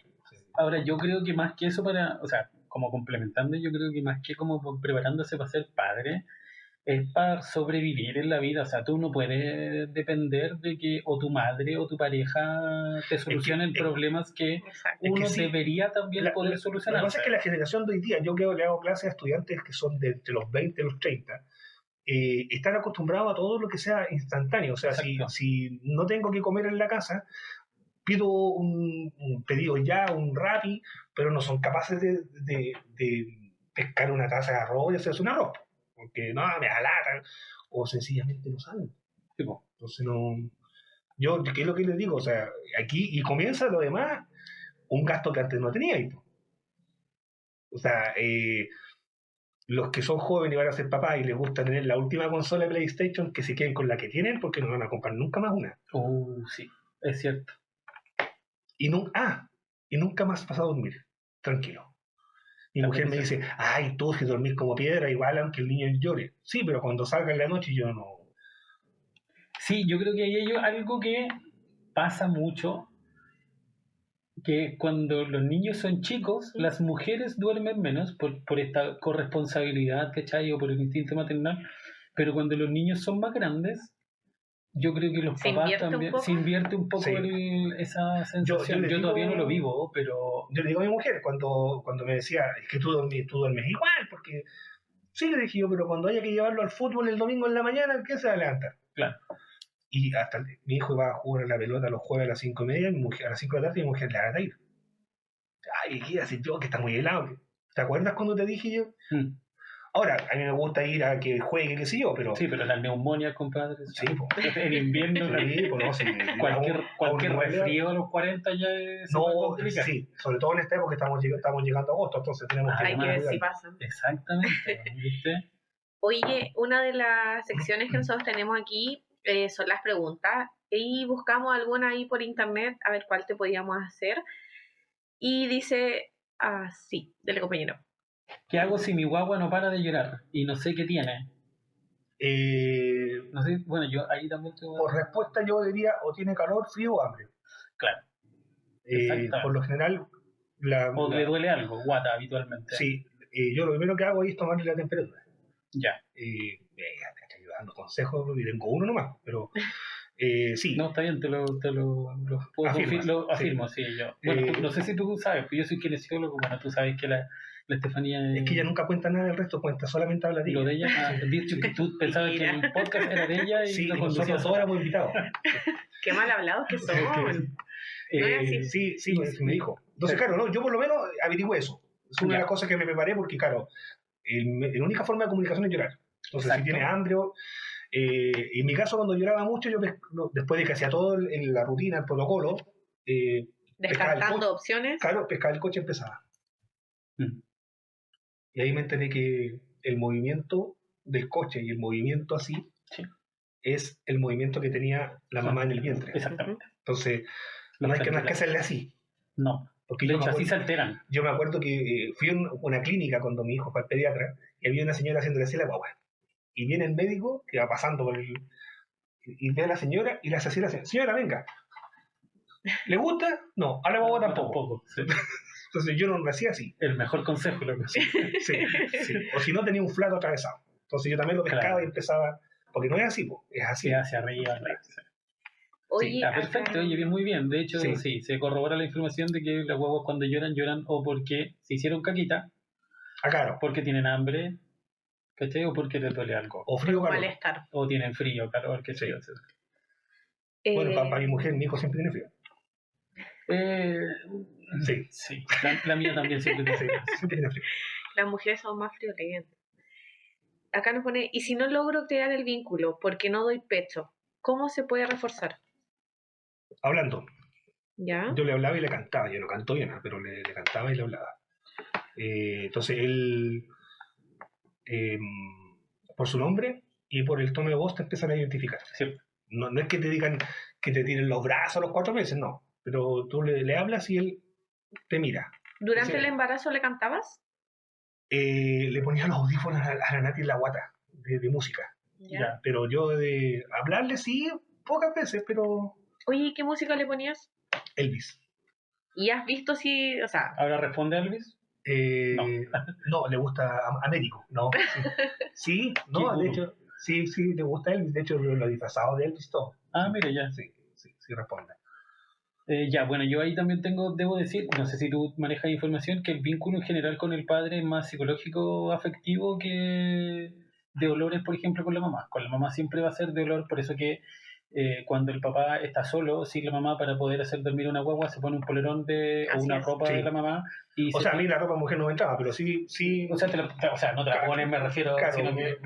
Ahora, yo creo que más que eso o sea, como complementando, yo creo que más que como preparándose para ser padre, es para sobrevivir en la vida. O sea, tú no puedes depender de que o tu madre o tu pareja te solucionen problemas que Exacto. uno sí, debería también poder Lo que solucionar. pasa es que la generación de hoy día, yo que le hago clases a estudiantes que son de entre los 20 y los 30, están acostumbrados a todo lo que sea instantáneo. O sea, Exacto. si no tengo que comer en la casa, pido un pedido ya, un Rappi, pero no son capaces de pescar una taza de arroz y hacerse un arroz, porque no, me alatan, o sencillamente no saben. Sí, po. Entonces no... Yo, ¿qué es lo que les digo? O sea, aquí, y comienza lo demás, un gasto que antes no tenía. O sea, los que son jóvenes y van a ser papás y les gusta tener la última consola de PlayStation, que se queden con la que tienen porque no van a comprar nunca más una. Sí, es cierto. Y nunca más vas a dormir, tranquilo. Mi mujer me dice, ay, tú si dormís como piedra, igual aunque el niño llore. Sí, pero cuando salga en la noche yo no... Sí, yo creo que hay algo que pasa mucho, que cuando los niños son chicos, las mujeres duermen menos por esta corresponsabilidad, ¿cachai? O por el instinto maternal, pero cuando los niños son más grandes, yo creo que los papás también se invierte un poco esa sensación. Yo todavía no lo vivo, pero... Yo le digo a mi mujer, cuando me decía, es que tú duermes igual, porque... Sí, le dije yo, pero cuando haya que llevarlo al fútbol el domingo en la mañana, ¿qué se va a levantar? Claro. Y hasta mi hijo va a jugar a la pelota los jueves a las 5:30, mi mujer, a las 5 de la tarde, y mi mujer le va a ir. Ay, ¿qué haces yo? Que está muy helado. ¿Te acuerdas cuando te dije yo? Ahora, a mí me gusta ir a que juegue, qué sé yo, pero... Sí, pero la neumonía, compadre. Sí, pues. En invierno, sí, pues no, sí, cualquier resfrío a los 40 ya es complicado. Sí, sobre todo en esta época estamos llegando a agosto, entonces tenemos que... Hay que ver si pasa. Exactamente, ¿viste? Oye, una de las secciones que nosotros tenemos aquí son las preguntas y buscamos alguna ahí por internet a ver cuál te podíamos hacer. Y dice así, del compañero. ¿Qué hago si mi guagua no para de llorar y no sé qué tiene? No sé, bueno, yo ahí también tengo... Por respuesta yo diría o tiene calor, frío o hambre. Claro. Por lo general... o le duele algo, guata, habitualmente. Sí, yo lo primero que hago es tomarle la temperatura. Ya. Estoy dando consejos y tengo uno nomás, pero sí. No, está bien, te lo afirmo, sí, yo. Bueno, no sé si tú sabes, pues yo soy kinesiólogo, bueno, tú sabes que la Estefanía... Es que ella nunca cuenta nada del resto, cuenta solamente habla de ella. Lo de ella, dicho que tú pensabas que el podcast era de ella y sí, lo nosotros todos éramos invitados. Qué mal hablados que son. Sí, me dijo. Entonces, claro, no, yo por lo menos averigüé eso. Es una de las cosas que me preparé porque, claro, la única forma de comunicación es llorar. Entonces, si tiene hambre, en mi caso, cuando lloraba mucho, yo después de que hacía todo la rutina, el protocolo, descartando opciones. Claro, pescaba el coche y empezaba. Y ahí me enteré que el movimiento del coche y el movimiento así es el movimiento que tenía la mamá en el vientre. Exactamente. Entonces, no hay que hacerle así. No. Porque de hecho, así se alteran. Yo me acuerdo que fui a una clínica cuando mi hijo fue al pediatra y había una señora haciéndole así la guagua. Y viene el médico que va pasando por y ve a la señora y le hace así a la señora. Señora, venga. ¿Le gusta? No. A la guagua tampoco. Sí. Entonces yo no lo hacía así. El mejor consejo lo que sí. O si no, tenía un flato atravesado. Entonces yo también lo pescaba y empezaba... Porque no es así, es así. Es hacia arriba. Oye, perfecto, oye, muy bien. De hecho, sí, se corrobora la información de que las guaguas cuando lloran o porque se hicieron caquita, claro. porque tienen hambre, ¿cachai? O porque les duele algo. O frío o calor. Malestar. O tienen frío, calor, qué sé yo. Bueno, para mi mujer, mi hijo siempre tiene frío. Sí. La mía también siempre tiene frío. Las mujeres son más friolentas. Acá nos pone, y si no logro crear el vínculo porque no doy pecho, ¿cómo se puede reforzar? Hablando. ¿Ya? Yo le hablaba y le cantaba. Yo no canto bien, pero le cantaba y le hablaba. Entonces él, por su nombre y por el tono de voz te empiezan a identificar. Sí. No es que te digan que te tiren los brazos a los 4 meses, no. Pero tú le hablas y él te mira. ¿Durante el embarazo le cantabas? Le ponía los audífonos a la Nati en la guata de música. ¿Ya? Pero yo de hablarle sí, pocas veces, pero... Oye, ¿qué música le ponías? Elvis. ¿Y has visto si, o sea... ¿Ahora responde Elvis? No. No, le gusta Américo, ¿no? Sí, no, de hecho, sí, le gusta Elvis, de hecho lo disfrazado de Elvis todo. Mira, ya. Sí, responde. Ya, bueno, yo ahí también debo decir, no sé si tú manejas información, que el vínculo en general con el padre es más psicológico, afectivo que de olores, por ejemplo, con la mamá. Con la mamá siempre va a ser de olor, por eso que cuando el papá está solo, sin la mamá, para poder hacer dormir a una guagua, se pone un polerón o una ropa de la mamá. O sea, a mí la ropa mujer no me entraba, pero sí. O sea, no te la pones, me refiero, sino que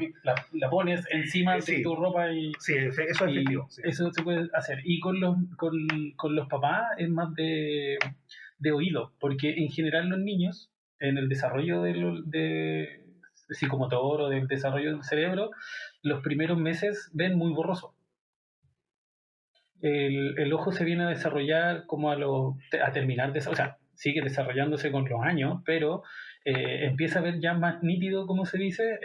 la pones encima de tu ropa y. Sí, eso es efectivo. Sí. Eso se puede hacer. Y con los papás es más de oído, porque en general los niños, en el desarrollo de psicomotor o del desarrollo del cerebro, los primeros meses ven muy borroso. El ojo se viene a desarrollar como a terminar de, o sea, sigue desarrollándose con los años, pero empieza a ver ya más nítido, como se dice,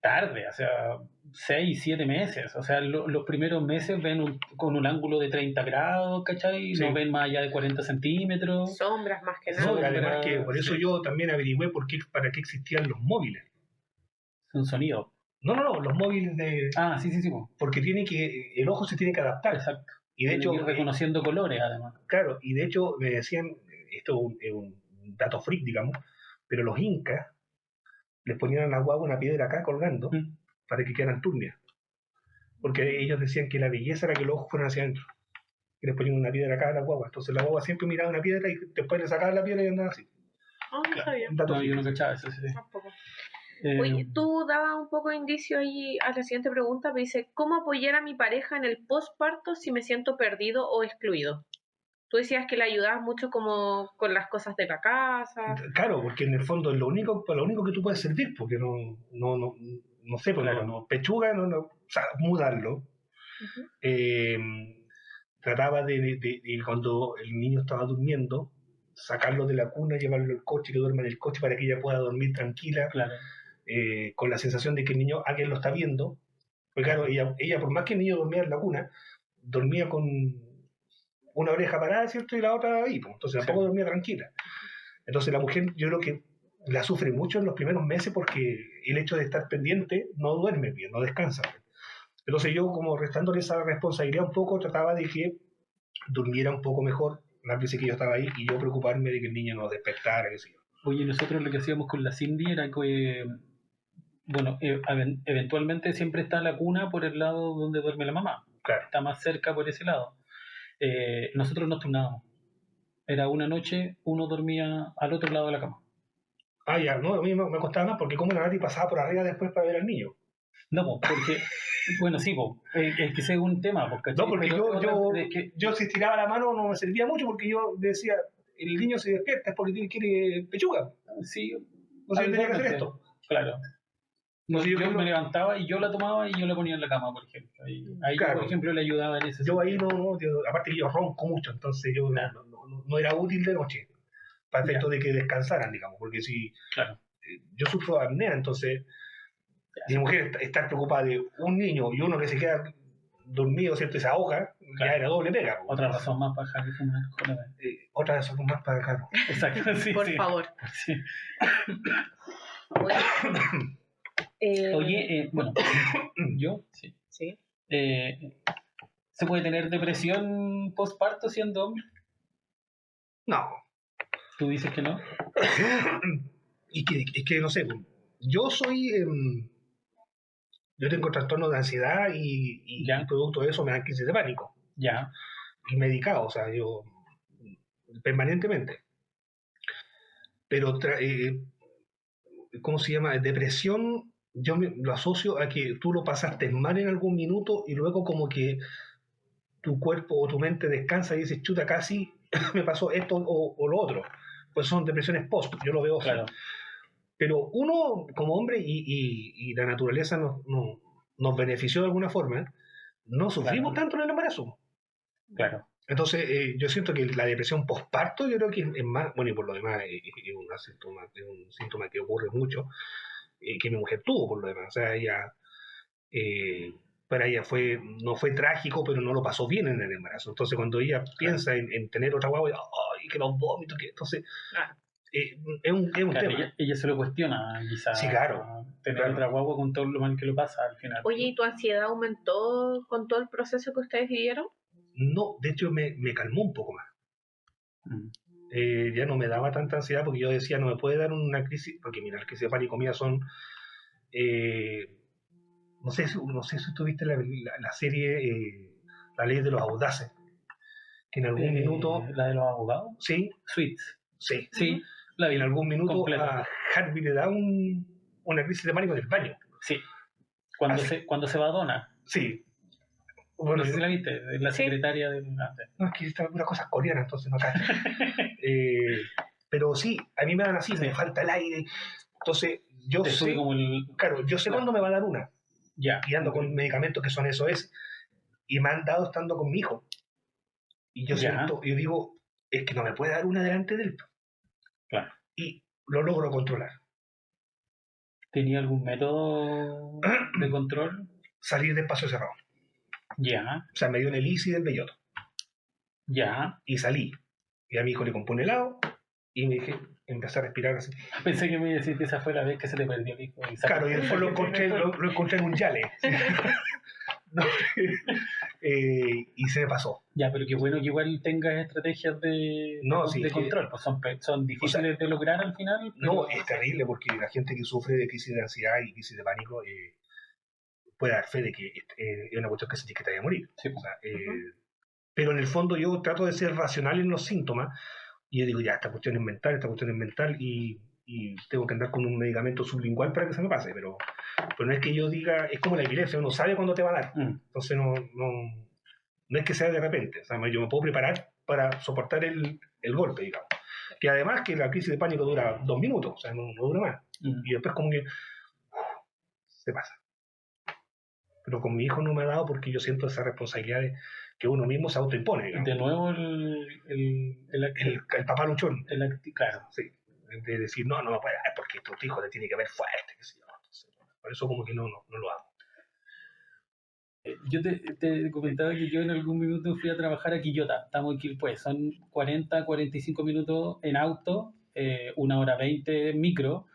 tarde, o sea, 6, 7 meses. O sea, los primeros meses ven con un ángulo de 30 grados, ¿cachai? Sí. No ven más allá de 40 centímetros. Sombras más que nada. No, además que por eso yo también averigüé para qué existían los móviles. Un sonido. No, los móviles de... Sí. Porque el ojo se tiene que adaptar. Exacto. Y de hecho... reconociendo colores, además. Claro, y de hecho me decían, esto es un dato freak, digamos, pero los incas les ponían a la guagua una piedra acá colgando para que quedaran turbias. Porque ellos decían que la belleza era que los ojos fueran hacia adentro. Y les ponían una piedra acá a la guagua. Entonces la guagua siempre miraba una piedra y después le sacaban la piedra y andaba así. No sabía. Yo no cachaba eso, sí. Tampoco. Oye, tú dabas un poco de indicio ahí a la siguiente pregunta, me dice, ¿cómo apoyar a mi pareja en el posparto si me siento perdido o excluido? Tú decías que le ayudabas mucho como con las cosas de la casa. Claro, porque en el fondo es lo único que tú puedes servir, porque no sé, porque no pechuga, o sea, mudarlo. Uh-huh. Trataba de cuando el niño estaba durmiendo, sacarlo de la cuna, llevarlo al coche, que duerma en el coche para que ella pueda dormir tranquila. Claro. Con la sensación de que el niño, alguien lo está viendo. Porque claro, ella por más que el niño dormía en la cuna, dormía con una oreja parada, ¿cierto? Y la otra ahí, pues. Entonces tampoco dormía tranquila. Entonces la mujer, yo creo que la sufre mucho en los primeros meses porque el hecho de estar pendiente no duerme bien, no descansa bien. Entonces yo, como restándole esa responsabilidad un poco, trataba de que durmiera un poco mejor las veces que yo estaba ahí y yo preocuparme de que el niño no despertara, qué sé yo. Oye, nosotros lo que hacíamos con la Cindy era que eventualmente siempre está la cuna por el lado donde duerme la mamá. Claro. Está más cerca por ese lado. Nosotros nos turnábamos. Era una noche, uno dormía al otro lado de la cama. Ya, no, a mí me costaba más porque como la Nati pasaba por arriba después para ver al niño. No, porque, bueno, sí, es que ese es un tema. No, porque yo si estiraba la mano no me servía mucho porque yo decía, el niño se despierta es porque quiere pechuga. Sí. O sea, yo tenía que hacer esto. Claro. No, yo me levantaba y yo la tomaba y yo la ponía en la cama, por ejemplo. Ahí claro. Yo, por ejemplo, le ayudaba en ese Yo ahí aparte que yo ronco mucho, entonces yo no era útil de noche, para efecto de que descansaran, digamos, porque si yo sufro apnea, entonces mi mujer estar preocupada de un niño y uno que se queda dormido, ¿cierto? Y se ahoga, ya era doble pega. Otra razón más para dejar de fumar. Otra razón más para dejar. Exacto, sí. Por favor. Sí. Bueno. Oye, bueno, yo sí. ¿Se puede tener depresión postparto siendo hombre? No. ¿Tú dices que no? Es que no sé, yo soy... yo tengo trastorno de ansiedad y producto de eso me dan crisis de pánico. Ya. Y medicado, o sea, yo permanentemente. Pero, ¿cómo se llama? Depresión, yo lo asocio a que tú lo pasaste mal en algún minuto y luego como que tu cuerpo o tu mente descansa y dices, chuta, casi me pasó esto o lo otro. Pues son depresiones post, yo lo veo así. Claro. Pero uno, como hombre, y la naturaleza nos benefició de alguna forma, no sufrimos tanto en el embarazo. Claro. Entonces, yo siento que la depresión postparto, yo creo que es más, bueno, y por lo demás, es un síntoma que ocurre mucho, que mi mujer tuvo, por lo demás. O sea, ella, para ella no fue trágico, pero no lo pasó bien en el embarazo. Entonces, cuando ella piensa en tener otra guagua, que los vómitos, que entonces Ah, es un Claro, tema. ella se lo cuestiona, quizás. Sí, claro, Tener claro. otra guagua con todo lo mal que lo pasa al final. oye, ¿y tu ansiedad aumentó con todo el proceso que ustedes vivieron? No, de hecho me calmó un poco más. Mm. Ya no me daba tanta ansiedad porque yo decía, no me puede dar una crisis, porque mira, las crisis de pánico mías son, no sé si tuviste la serie La Ley de los Audaces, que en algún minuto, ¿La de los abogados? sí, Suits. sí, Sí, la vi. en algún minuto completa. a Harvey le da una crisis de pánico en el baño. Sí. Cuando se va a Donna. Sí. No Bueno, sé si la viste, es la Sí. secretaria de... no, es que están unas cosas coreanas, entonces no cacho. Pero sí, a mí me dan así, me falta el aire. Entonces, yo Te sube sé, como el... claro, yo sé Claro. cuándo me va a dar una. Ya. Y ando con medicamentos que son SOS. Y me han dado estando con mi hijo. Y yo Ya. siento, yo digo, es que no me puede dar una delante de él. Claro. Y lo logro controlar. ¿Tenía algún método de control? Salir de espacio cerrado. Ya. O sea, me dio en el ICI del belloto. Ya. Y salí. Y a mi hijo le compré un helado. Y me dije, empecé a respirar así. Pensé que me iba a decir que esa fue la vez que se te perdió el hijo. Claro, y después lo encontré en un yale. No, y se me pasó. Ya, pero qué bueno que igual tengas estrategias de Sí, control. Pues son difíciles de lograr al final. No, pero- es terrible porque la gente que sufre de crisis de ansiedad y crisis de pánico puede dar fe de que es una cuestión que sentís que te vaya a morir. Sí, O sea, pero en el fondo yo trato de ser racional en los síntomas y yo digo, ya, esta cuestión es mental y tengo que andar con un medicamento sublingual para que se me pase, pero no es que yo diga, es como la epilepsia, uno sabe cuándo te va a dar, entonces no es que sea de repente, o sea, yo me puedo preparar para soportar el golpe, digamos, que además que la crisis de pánico dura 2 minutos, o sea, no dura más, y después como que se pasa. Pero con mi hijo no me ha dado porque yo siento esa responsabilidad que uno mismo se autoimpone, digamos. De nuevo el papá luchón, claro. sí, de decir, no me puede dar porque tu hijo te tiene que ver fuerte, qué sé yo. Entonces, por eso como que no lo hago. Yo te comentaba que yo en algún minuto fui a trabajar a Quillota, estamos en Quilpué, son 40-45 minutos en auto, 1 hora 20 en micro,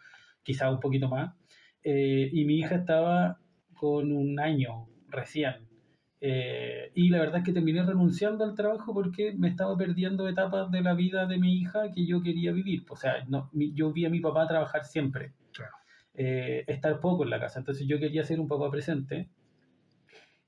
quizá un poquito más, y mi hija estaba con 1 año recién, y la verdad es que terminé renunciando al trabajo porque me estaba perdiendo etapas de la vida de mi hija que yo quería vivir, o sea, yo vi a mi papá trabajar siempre, Claro. estar poco en la casa, entonces yo quería ser un papá presente.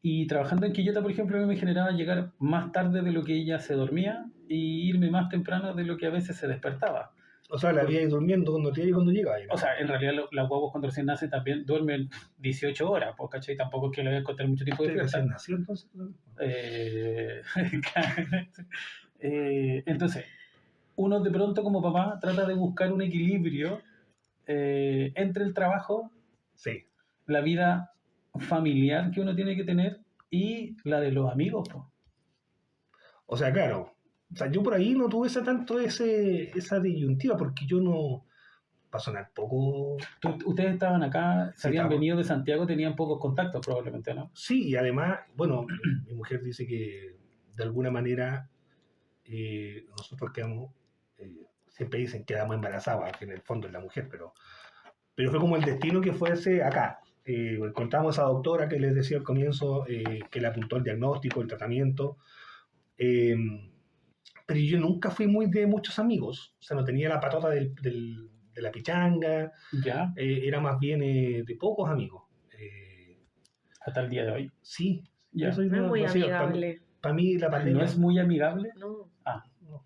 Y trabajando en Quillota, por ejemplo, a mí me generaba llegar más tarde de lo que ella se dormía y irme más temprano de lo que a veces se despertaba. O sea, la había ido durmiendo cuando te y cuando llegaba. O sea, en realidad las guaguas cuando recién nacen también duermen 18 horas, pues, ¿cachai? Tampoco es que le voy a encontrar mucho tiempo de ¿Usted fiesta. recién nació entonces? Entonces, uno de pronto como papá trata de buscar un equilibrio entre el trabajo, sí, la vida familiar que uno tiene que tener y la de los amigos, pues. O sea, claro. O sea, yo por ahí no tuve esa disyuntiva porque yo no... Para sonar poco... Ustedes estaban acá, se Sí, habían estamos. venido de Santiago, tenían pocos contactos probablemente, ¿no? Sí, y además, bueno, mi mujer dice que de alguna manera nosotros quedamos... siempre dicen que quedamos embarazados, que en el fondo es la mujer, pero fue como el destino que fuese acá. Encontramos a esa doctora que les decía al comienzo, que le apuntó el diagnóstico, el tratamiento, pero yo nunca fui muy de muchos amigos, o sea, no tenía la patota de la pichanga, Ya, era más bien de pocos amigos. hasta el día de hoy. Sí, Ya. yo soy No es muy amigable. Para mí la pandemia... ¿No es muy amigable? No. No,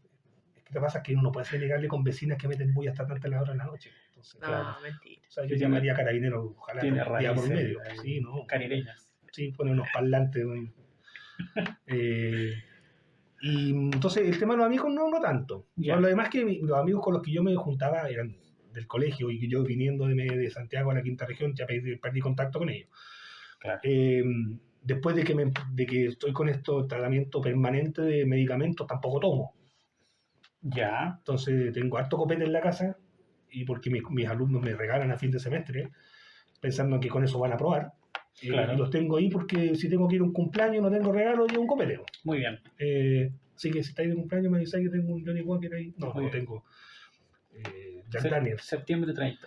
es que te pasa que uno no puede ser amigable con vecinas que meten bulla hasta tantas horas de la noche. Entonces, No, Claro. mentira. o sea, yo Tiene- llamaría a carabineros, ojalá, Tiene día por raíces medio. Sí, no. caribeñas. Sí, pone unos parlantes. Y entonces el tema de los amigos no tanto. Ya. Por lo demás que los amigos con los que yo me juntaba eran del colegio y que yo viniendo de Santiago a la quinta región ya perdí contacto con ellos. Claro. Después de que estoy con esto tratamiento permanente de medicamentos tampoco tomo. Ya, Entonces tengo harto copete en la casa y porque mis alumnos me regalan a fin de semestre pensando que con eso van a probar. Claro. Y los tengo ahí porque si tengo que ir a un cumpleaños no tengo regalo, llevo un copete. muy bien. Así que si estáis de cumpleaños me avisáis que tengo un Johnny Walker ahí. No, Muy no bien. tengo. Jack Daniels. Septiembre 30.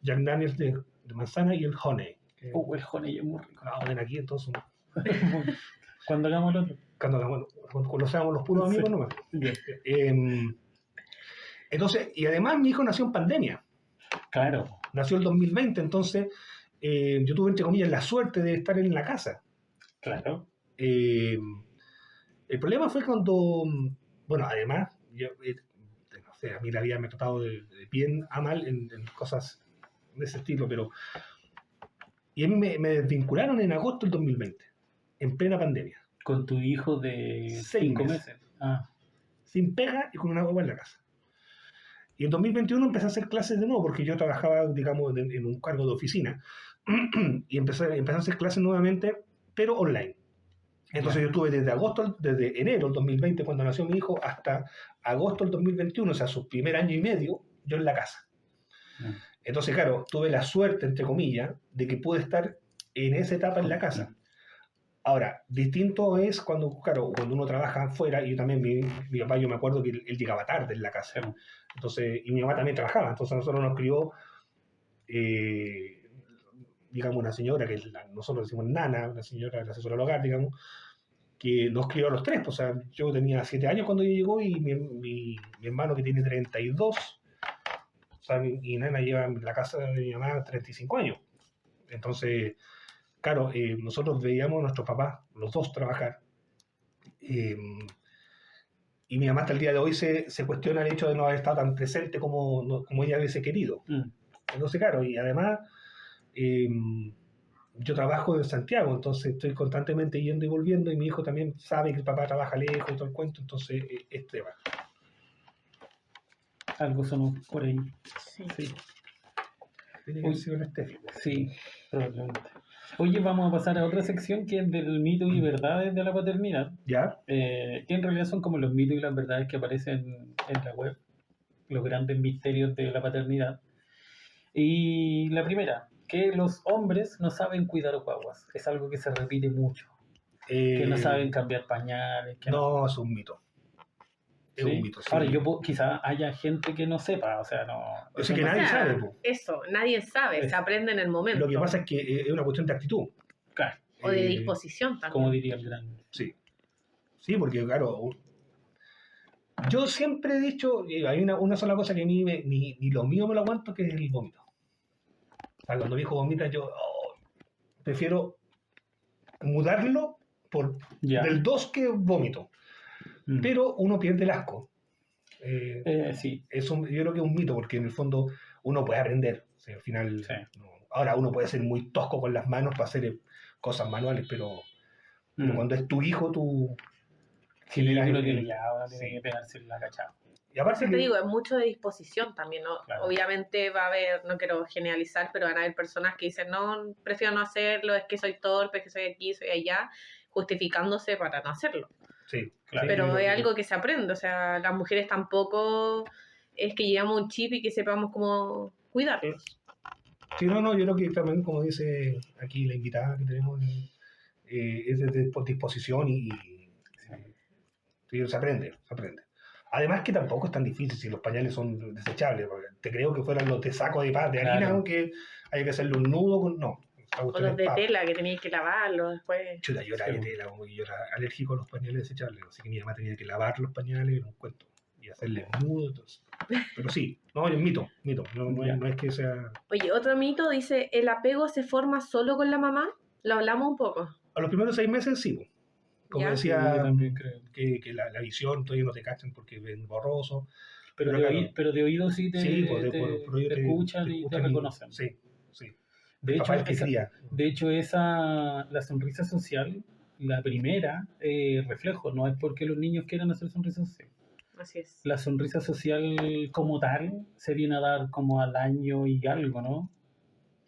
Jack Daniels de manzana y el Honey. El honey es muy rico. No, ven aquí entonces. Cuando hagamos el otro. Cuando conocemos los puros amigos Sí. nomás. Bien. Entonces, y además mi hijo nació en pandemia. Claro. Nació el 2020, entonces yo tuve, entre comillas, la suerte de estar en la casa. Claro. El problema fue cuando, bueno, además, yo, no sé, a mí la vida me ha tratado de bien a mal en cosas de ese estilo, pero... Y a mí me desvincularon en agosto del 2020, en plena pandemia. Con tu hijo de 6 5 meses. meses. Ah, Sin pega y con una guagua en la casa. Y en 2021 empecé a hacer clases de nuevo, porque yo trabajaba, digamos, en un cargo de oficina, y empecé a hacer clases nuevamente, pero online. Entonces yo estuve desde enero del 2020, cuando nació mi hijo, hasta agosto del 2021, o sea, su primer año y medio, yo en la casa. Entonces, claro, tuve la suerte, entre comillas, de que pude estar en esa etapa en la casa. Ahora, distinto es cuando uno trabaja afuera, y yo también, mi papá, yo me acuerdo que él llegaba tarde en la casa. Entonces, y mi mamá también trabajaba, entonces nosotros nos crió, digamos, una señora que nosotros decimos nana, una señora, la asesora del hogar, digamos, que nos crió a los tres. Pues, o sea, yo tenía 7 años cuando ella llegó y mi hermano, que tiene 32, o sea, mi nana lleva en la casa de mi mamá 35 años. Entonces, claro, nosotros veíamos a nuestros papás, los dos, trabajar. Y mi mamá hasta el día de hoy se cuestiona el hecho de no haber estado tan presente como ella hubiese querido. Entonces, claro, y además yo trabajo en Santiago, entonces estoy constantemente yendo y volviendo, y mi hijo también sabe que el papá trabaja lejos y todo el cuento, entonces va. Algo sonó por ahí. Sí. Tiene que haber sido el Steffi. Sí, probablemente. Oye, vamos a pasar a otra sección que es del mito y verdades de la paternidad. ¿Ya? Que en realidad son como los mitos y las verdades que aparecen en la web, los grandes misterios de la paternidad. Y la primera, que los hombres no saben cuidar guaguas. Es algo que se repite mucho. Que no saben cambiar pañales. Que no, es un mito. Es un mito, sí. Ahora, quizá haya gente que no sepa, o sea, no... O sea, que nadie sabe. Eso, nadie sabe, se aprende en el momento. Lo que pasa es que es una cuestión de actitud. Claro. O de disposición también. Como diría el gran... Sí. Sí, porque claro, yo siempre he dicho, hay una sola cosa que a mí ni lo mío me lo aguanto, que es el vómito. O sea, cuando mi hijo vomita, yo prefiero mudarlo del 2 que vómito. Pero uno pierde el asco. Sí. Yo creo que es un mito, porque en el fondo uno puede aprender. O sea, al final, sí. Ahora uno puede ser muy tosco con las manos para hacer cosas manuales, pero cuando es tu hijo, tú... Sí, uno tiene que pegarse la cachada. Y aparte te digo, es mucho de disposición también, ¿no? Claro. Obviamente va a haber, no quiero generalizar, pero van a haber personas que dicen, no, prefiero no hacerlo, es que soy torpe, es que soy aquí, soy allá, justificándose para no hacerlo. Sí, claro. Pero es algo que se aprende, o sea, las mujeres tampoco es que llevamos un chip y que sepamos cómo cuidarlos. Sí, no, yo creo que también, como dice aquí la invitada que tenemos, es de disposición y se aprende. Además que tampoco es tan difícil si los pañales son desechables, porque te creo que fueran los de saco de harina, aunque haya que hacerle un nudo no. O los de tela que tenías que lavarlos después. Chuta, yo era de tela, como que yo era alérgico a los pañales desechables, así que mi mamá tenía que lavar los pañales en un cuento y hacerle nudo, entonces. Pero sí, no, es mito, no es que sea... Oye, otro mito dice, ¿el apego se forma solo con la mamá? ¿Lo hablamos un poco? A los primeros 6 meses sí, como decía, que la visión todavía no te cachan porque ven borroso. Pero de oído sí te escuchan y te reconocen. Sí. De hecho, la sonrisa social, la primera, reflejo, no es porque los niños quieran hacer sonrisa social. Así es. La sonrisa social como tal se viene a dar como al año y algo, ¿no?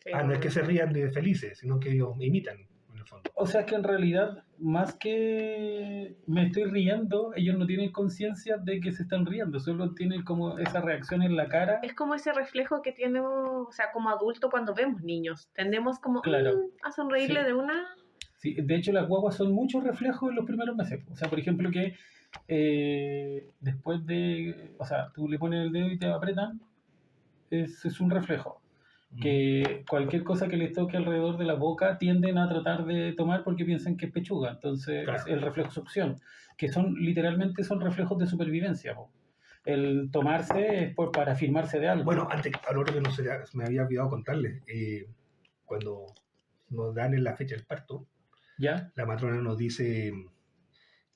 Sí, no es que se rían de felices, sino que ellos imitan, en el fondo. O sea que en realidad, más que me estoy riendo, ellos no tienen conciencia de que se están riendo, solo tienen como esa reacción en la cara. Es como ese reflejo que tenemos, o sea, como adulto cuando vemos niños. Tendemos como a sonreírle de una... Sí, de hecho, las guaguas son muchos reflejos en los primeros meses. O sea, por ejemplo, que después de, o sea, tú le pones el dedo y te apretan, es un reflejo. Que cualquier cosa que les toque alrededor de la boca tienden a tratar de tomar porque piensan que es pechuga. Entonces, Claro. es el reflejo succión, que son literalmente son reflejos de supervivencia. Po. El tomarse es para afirmarse de algo. Bueno, antes, a lo que no sé, me había olvidado contarles, cuando nos dan en la fecha del parto, ¿Ya? la matrona nos dice,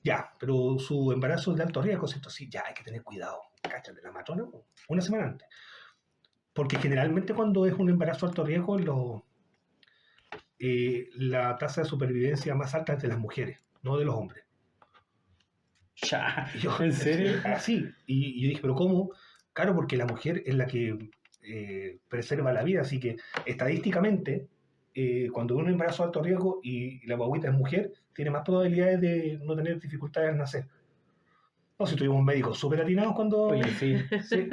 ya, pero su embarazo es de alto riesgo, ¿cierto? Sí, ya, hay que tener cuidado. Cáchate, la matrona, una semana antes. Porque generalmente cuando es un embarazo de alto riesgo, la tasa de supervivencia más alta es de las mujeres, no de los hombres. Ya, Y yo, ¿en serio? Así. Y yo dije, ¿pero cómo? Claro, porque la mujer es la que preserva la vida, así que estadísticamente, cuando hay un embarazo de alto riesgo y la guaguita es mujer, tiene más probabilidades de no tener dificultades al nacer. No, si tuvimos médicos súper atinados cuando... Oye, sí. Sí.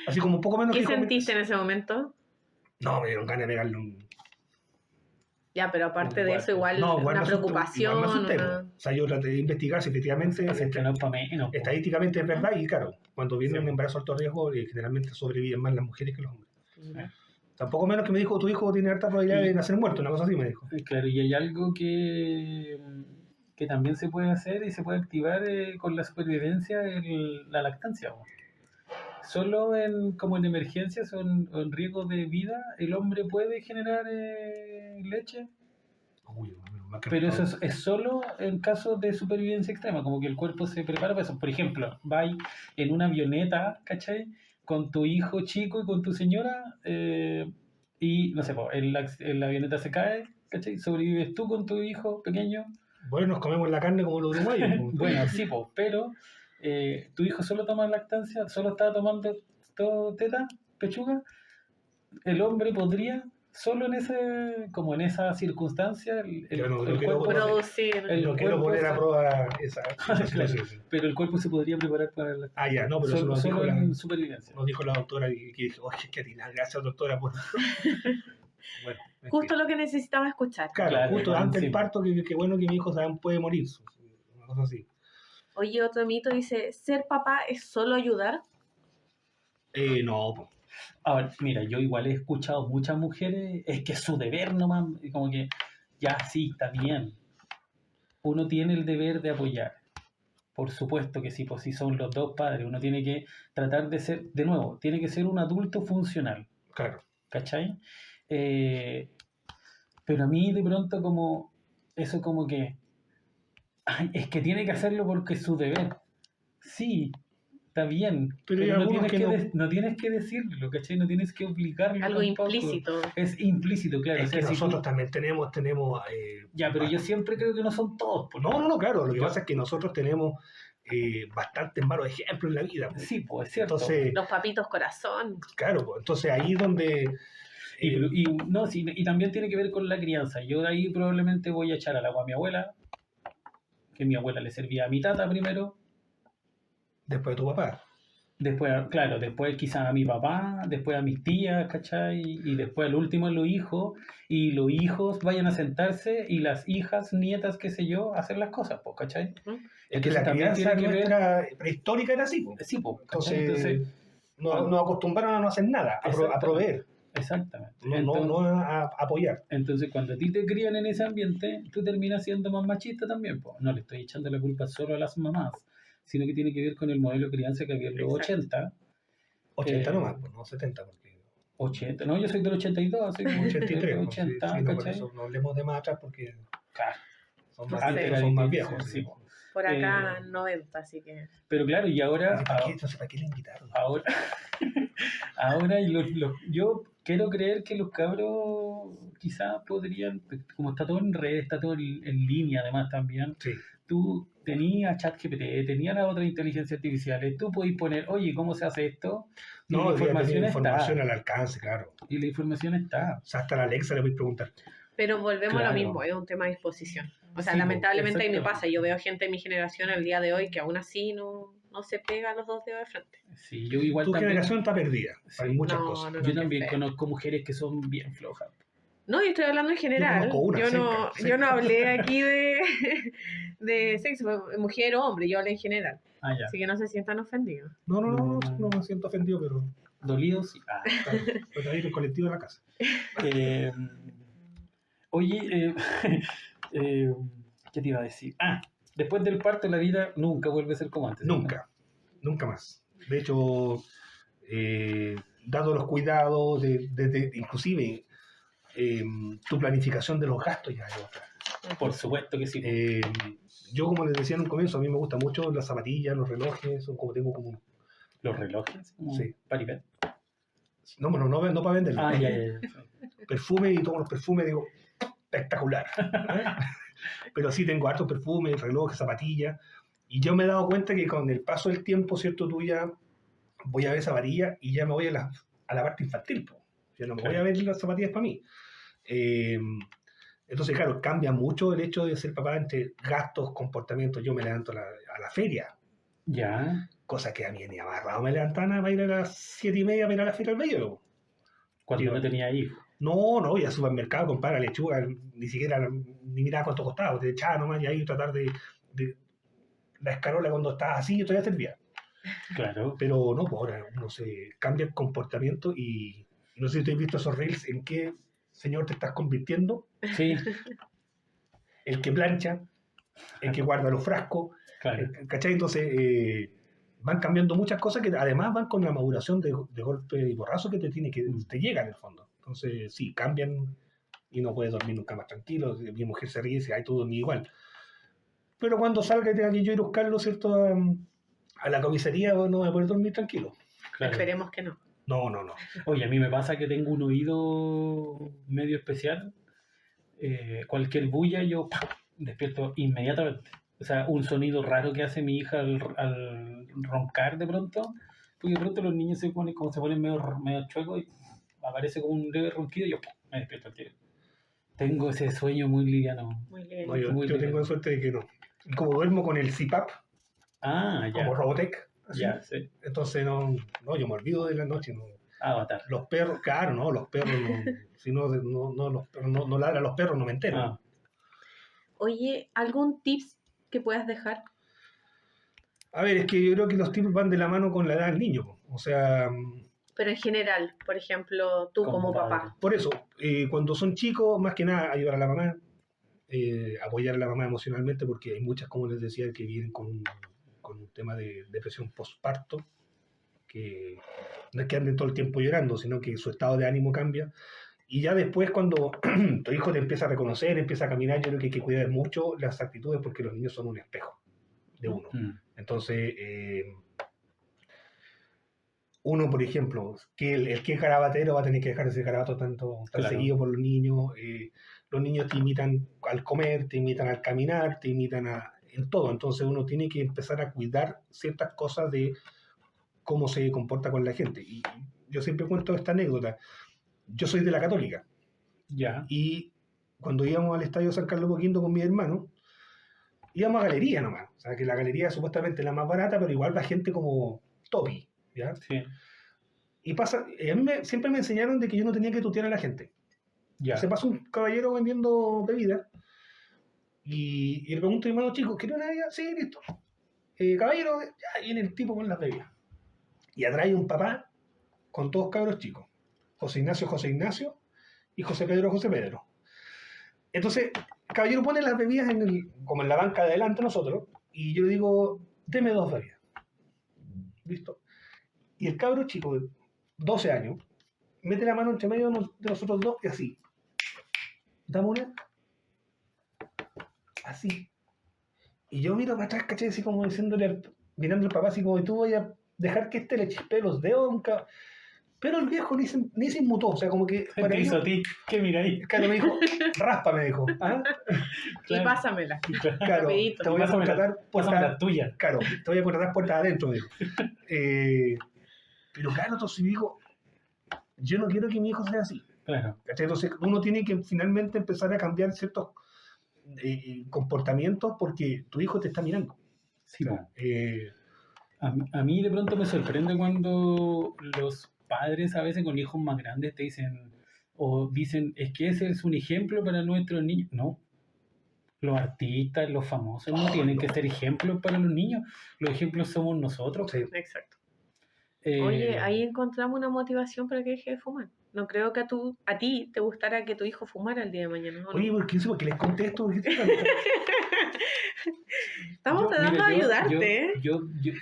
Así como un poco menos... ¿Qué que dijo, sentiste en ese momento? No, me dieron ganas de pegarle un... Ya, pero aparte de eso, Guate. igual No, igual una me asusté, preocupación. igual me asusté, una- po. O sea, yo traté de investigar si efectivamente, Es que no es para menos. Po. estadísticamente es verdad, y claro, cuando viene Sí, un po. embarazo de alto riesgo, generalmente sobreviven más las mujeres que los hombres. Mira. Tampoco menos que me dijo, tu hijo tiene alta probabilidad de nacer muerto, una cosa así me dijo. Claro, y hay algo que también se puede hacer y se puede activar con la supervivencia, la lactancia. Po. Solo como en emergencias o en riesgo de vida, el hombre puede generar leche, Uy, más que pero eso es solo en casos de supervivencia extrema, como que el cuerpo se prepara para eso. Por ejemplo, vais en una avioneta, ¿cachai? Con tu hijo chico y con tu señora, y no sé, po, la avioneta se cae, ¿cachai? Sobrevives tú con tu hijo pequeño. Bueno, nos comemos la carne como los uruguayos. Po. Bueno, sí, po, pero tu hijo solo toma lactancia, solo está tomando todo teta, pechuga. El hombre podría, solo como en esa circunstancia, Yo no el quiero- cuerpo, Producir. no quiero cuerpo poner a prueba esa Claro, situación. pero el cuerpo se podría preparar para la Ah, ya, no, pero eso solo en supervivencia. nos dijo la doctora y que dije, oye, qué atinada, gracias doctora por... Bueno, en Justo fin. lo que necesitaba escuchar. Claro, Claro, justo bueno, antes sí. del parto, que bueno que mi hijo puede morir, una cosa así. Oye, otro mito dice, ¿ser papá es solo ayudar? No, po. Ahora, mira, yo igual he escuchado muchas mujeres, es que es su deber nomás, y como que ya sí, está bien. Uno tiene el deber de apoyar. Por supuesto que sí, pues si son los dos padres, uno tiene que tratar de ser, de nuevo, tiene que ser un adulto funcional, Claro. ¿cachai? Pero a mí de pronto como, eso como que, ay, es que tiene que hacerlo porque es su deber. Sí, está bien, Pero hay pero no algunos tienes que no. no tienes que decirlo, ¿cachai? No tienes que obligarlo Algo tampoco. implícito. Es implícito, claro. Es o sea, que si nosotros tú- también tenemos Ya, pero yo siempre creo que no son todos. Pues, no, claro, lo que Yo- pasa es que nosotros tenemos bastantes malos ejemplos en la vida. Po. Sí, pues es cierto. Entonces, Los papitos corazón. claro, po, entonces ahí es donde... No, sí, y también tiene que ver con la crianza. Yo de ahí probablemente voy a echar al agua a mi abuela, que mi abuela le servía a mi tata primero, después de tu papá. después, claro, después quizás a mi papá, después a mis tías, ¿cachai? Y después al último a los hijos, y los hijos vayan a sentarse y las hijas, nietas, qué sé yo, a hacer las cosas, pues, ¿cachai? Ujú. Es que la también crianza tiene que ver... nuestra prehistórica era así. Po. Sí, pues, ¿cachai? Entonces, nos acostumbraron a no hacer nada, a proveer, Exactamente. no a apoyar. Entonces, cuando a ti te crían en ese ambiente, tú terminas siendo más machista también. Po. No le estoy echando la culpa solo a las mamás, sino que tiene que ver con el modelo de crianza que había en los Exacto. 80. 80 nomás, pues, no 70, porque 80, no, yo soy del 82, así como 83. pues, 80, sí, no, por ¿cachai? eso no hablemos de más atrás, porque Claro, son más, No sé. son más viejos. sí, po. Por acá 90, así que... Pero claro, y ahora... Entonces, ¿para qué le invitaron? Ahora, ahora yo quiero creer que los cabros quizás podrían, como está todo en red, está todo en línea además también, Sí. tú tenías ChatGPT, tenías las otras inteligencias artificiales, tú podés poner, oye, ¿cómo se hace esto? Y No, la información está. información al alcance, claro. Y la información está. O sea, hasta la Alexa le voy a preguntar. Pero volvemos a Claro. lo mismo, es un tema de disposición. O sea, Sí, lamentablemente ahí me exactamente. pasa. Yo veo gente de mi generación el día de hoy que aún así no se pega a los dos dedos de frente. Sí, yo igual Tu también, generación está perdida. Sí. Hay muchas No, cosas. no, yo qué también feo. conozco mujeres que son bien flojas. No, yo estoy hablando en general. conozco una, Yo no hablé aquí de sexo, mujer o hombre, yo hablé en general. Ah, ya. Así que no se sientan ofendidos. No me siento ofendido, pero Dolido, sí. Ah. pues ahí el colectivo de la casa. Oye, ¿qué te iba a decir? Ah, después del parto la vida nunca vuelve a ser como antes. Nunca más. De hecho, dado los cuidados, inclusive tu planificación de los gastos ya es otra. Por supuesto que sí. Yo, como les decía en un comienzo, a mí me gustan mucho las zapatillas, los relojes, son como tengo como... ¿Los relojes? Sí. Paripet. No para venderlos. Ah, ya. Perfume, y tomo los perfumes, digo, espectacular. Pero sí tengo hartos perfumes, relojes, zapatillas. Y yo me he dado cuenta que con el paso del tiempo, ¿cierto? Tú ya voy a ver zapatillas y ya me voy a la parte infantil. Po. Ya no me voy a ver las zapatillas para mí. Entonces, claro, cambia mucho el hecho de ser papá entre gastos, comportamientos. Yo me levanto a la feria. Ya. Cosa que a mí ni amarrado me levantan a ir a las 7:30 para ir a la feria del medio. Cuando no tenía hijos. No, ir al supermercado, comprar la lechuga, ni siquiera ni mirar cuánto costaba, te echaba nomás y ahí tratar de la escarola cuando estás así, yo todavía servía. Claro. Pero no, pues ahora uno se cambia el comportamiento y no sé si te has visto esos reels en qué señor te estás convirtiendo. Sí. El que plancha, el que guarda los frascos, Claro. ¿cachai? Entonces van cambiando muchas cosas que además van con la maduración de golpe y borrazo que te llega en el fondo. Entonces sí, cambian y no puedes dormir nunca más tranquilo. Mi mujer se ríe y dice, ay, tú dormís igual. Pero cuando salga y tenga que yo ir a buscarlo, ¿cierto? A la comisaría, no voy a poder dormir tranquilo. Claro. Esperemos que no. No. Oye, a mí me pasa que tengo un oído medio especial. Cualquier bulla yo despierto inmediatamente. O sea, un sonido raro que hace mi hija al roncar de pronto, porque de pronto los niños se ponen medio chuecos y aparece como un leve ronquido y yo me despierto al tiro. Tengo ese sueño muy liviano. Muy bien. No, yo tengo la suerte de que no. Y como duermo con el CPAP, como Robotech, así, ya, sí. Entonces no, yo me olvido de la noche. No. Avatar. Los perros, claro, no, los perros no, si no, los perros no ladran los perros, no me entero. Oye, ¿algún tips que puedas dejar? A ver, es que yo creo que los tips van de la mano con la edad del niño. O sea... Pero en general, por ejemplo, tú como papá. Por eso, cuando son chicos, más que nada, ayudar a la mamá, apoyar a la mamá emocionalmente, porque hay muchas, como les decía, que vienen con un tema de depresión postparto, que no es que anden todo el tiempo llorando, sino que su estado de ánimo cambia. Y ya después, cuando tu hijo te empieza a reconocer, empieza a caminar, yo creo que hay que cuidar mucho las actitudes, porque los niños son un espejo de uno. Entonces, uno, por ejemplo, que el que es garabatero va a tener que dejar ese garabato tan seguido por los niños. Los niños te imitan al comer, te imitan al caminar, te imitan en todo. Entonces uno tiene que empezar a cuidar ciertas cosas de cómo se comporta con la gente. Y yo siempre cuento esta anécdota. Yo soy de la Católica. Ya. Y cuando íbamos al estadio San Carlos Coquimbo con mi hermano, íbamos a galería nomás. O sea, que la galería es supuestamente la más barata, pero igual va gente como topi. ¿Ya? Sí. Y pasa, a mí siempre me enseñaron de que yo no tenía que tutear a la gente. Ya. Se pasa un caballero vendiendo bebidas y le pregunto a mi hermano, chico, ¿quiere una bebida? Sí, listo. Caballero, ya viene el tipo con las bebidas. Y atrás hay un papá con dos cabros chicos. José Ignacio y José Pedro. Entonces, el caballero pone las bebidas como en la banca de adelante nosotros y yo le digo, deme 2 bebidas. ¿Listo? Y el cabro chico de 12 años mete la mano entre medio de nosotros dos y así. Dame una. Así. Y yo miro para atrás, caché, así como diciéndole, mirando al papá, así como, tú voy a dejar que le chispee los dedos. Pero el viejo ni se inmutó, o sea, como que... ¿Qué te hizo a ti? ¿Qué mira ahí? Claro, me dijo, raspa, me dijo. ¿Ah? Y pásamela. Claro, te voy a contratar puertas tuya. Claro, te voy a contratar puertas adentro, me dijo. Pero claro, entonces digo, yo no quiero que mi hijo sea así. Claro. Entonces uno tiene que finalmente empezar a cambiar ciertos comportamientos porque tu hijo te está mirando. Sí, a mí de pronto me sorprende cuando los padres a veces con hijos más grandes te dicen, o dicen, es que ese es un ejemplo para nuestros niños. No, los artistas, los famosos no tienen que ser ejemplos para los niños, los ejemplos somos nosotros. Sí. Exacto. Eh, Oye, ahí encontramos una motivación para que deje de fumar. No creo que a ti te gustara que tu hijo fumara el día de mañana. ¿O no? Oye, ¿por qué eso? Porque les contesto. ¿Por qué te preguntan? Estamos yo- tratando mira, de ayudarte, ¿eh?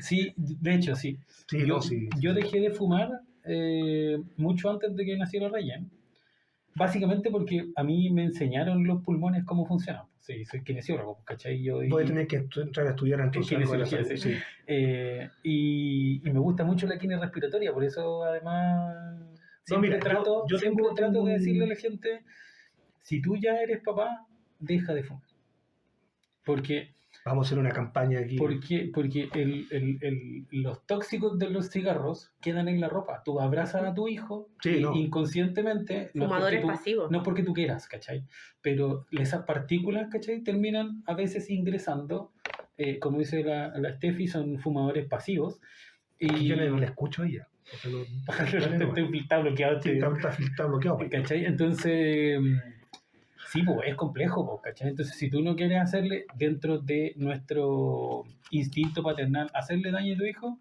sí, de hecho, sí. Sí, yo, no, sí. yo dejé de fumar mucho antes de que naciera Ryan. Básicamente porque a mí me enseñaron los pulmones cómo funcionan. Sí, soy kinesiólogo, ¿cachai? Voy a tener que entrar a estudiar entonces algo de la kinesiología, salud. sí. Sí. Y me gusta mucho la quine respiratoria, por eso además siempre mira, yo siempre trato tengo de un- decirle a la gente, si tú ya eres papá, deja de fumar. Porque Vamos a hacer una campaña aquí. porque los tóxicos de los cigarros quedan en la ropa. Tú abrazas a tu hijo Sí, y no. inconscientemente, Fumadores pasivos. no es porque tú quieras, ¿cachai? Pero esas partículas, ¿cachai? Terminan a veces ingresando, como dice la Steffi, son fumadores pasivos. Y yo Y no la escucho a ella. O sea, está bloqueado. sí, está bloqueado. Pues. ¿Cachai? Entonces, sí, pues, es complejo, pues, ¿cachai? Entonces, si tú no quieres hacerle, dentro de nuestro instinto paternal, hacerle daño a tu hijo,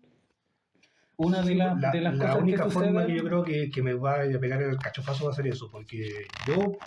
una de, de las La cosas única que forma sucede... que yo creo que me va a pegar el cachofazo va a ser eso, porque yo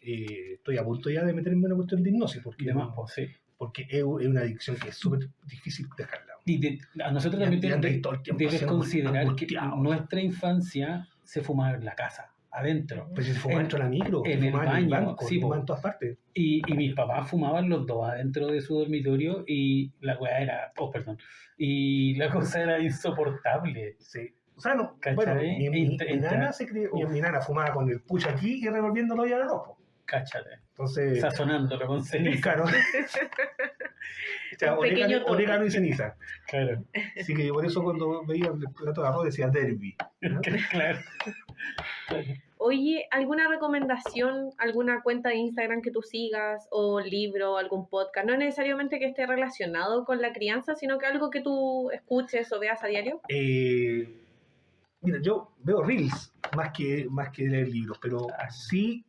estoy a punto ya de meterme en una cuestión de hipnosis, porque, Demás, pues, sí. porque es una adicción que es súper difícil dejarla. Y a nosotros Y también andas tenemos todo el tiempo debes haciendo considerar que angustiado. nuestra infancia se fumaba en la casa, adentro. Pues si se fumaba dentro de la micro, en se el fumaba baño, en el banco, sí, se po. fumaba en todas partes. Y mis papás fumaban los dos adentro de su dormitorio y la weá era... Oh, perdón. Y la cosa era insoportable. Sí. O sea, no, ¿Cachai? bueno, mi nana Uf. mi nana fumaba con el pucho aquí y revolviéndolo ya al ojo. Cáchate. Entonces, Sazonándolo con ceniza. claro. O sea, Un pequeño toque. orégano y ceniza. Claro. Así que por eso cuando veía el plato de arroz decía derby. ¿no? Claro. Oye, ¿alguna recomendación, alguna cuenta de Instagram que tú sigas, o libro, algún podcast? No necesariamente que esté relacionado con la crianza, sino que algo que tú escuches o veas a diario. Mira, yo veo reels más que leer libros, pero sí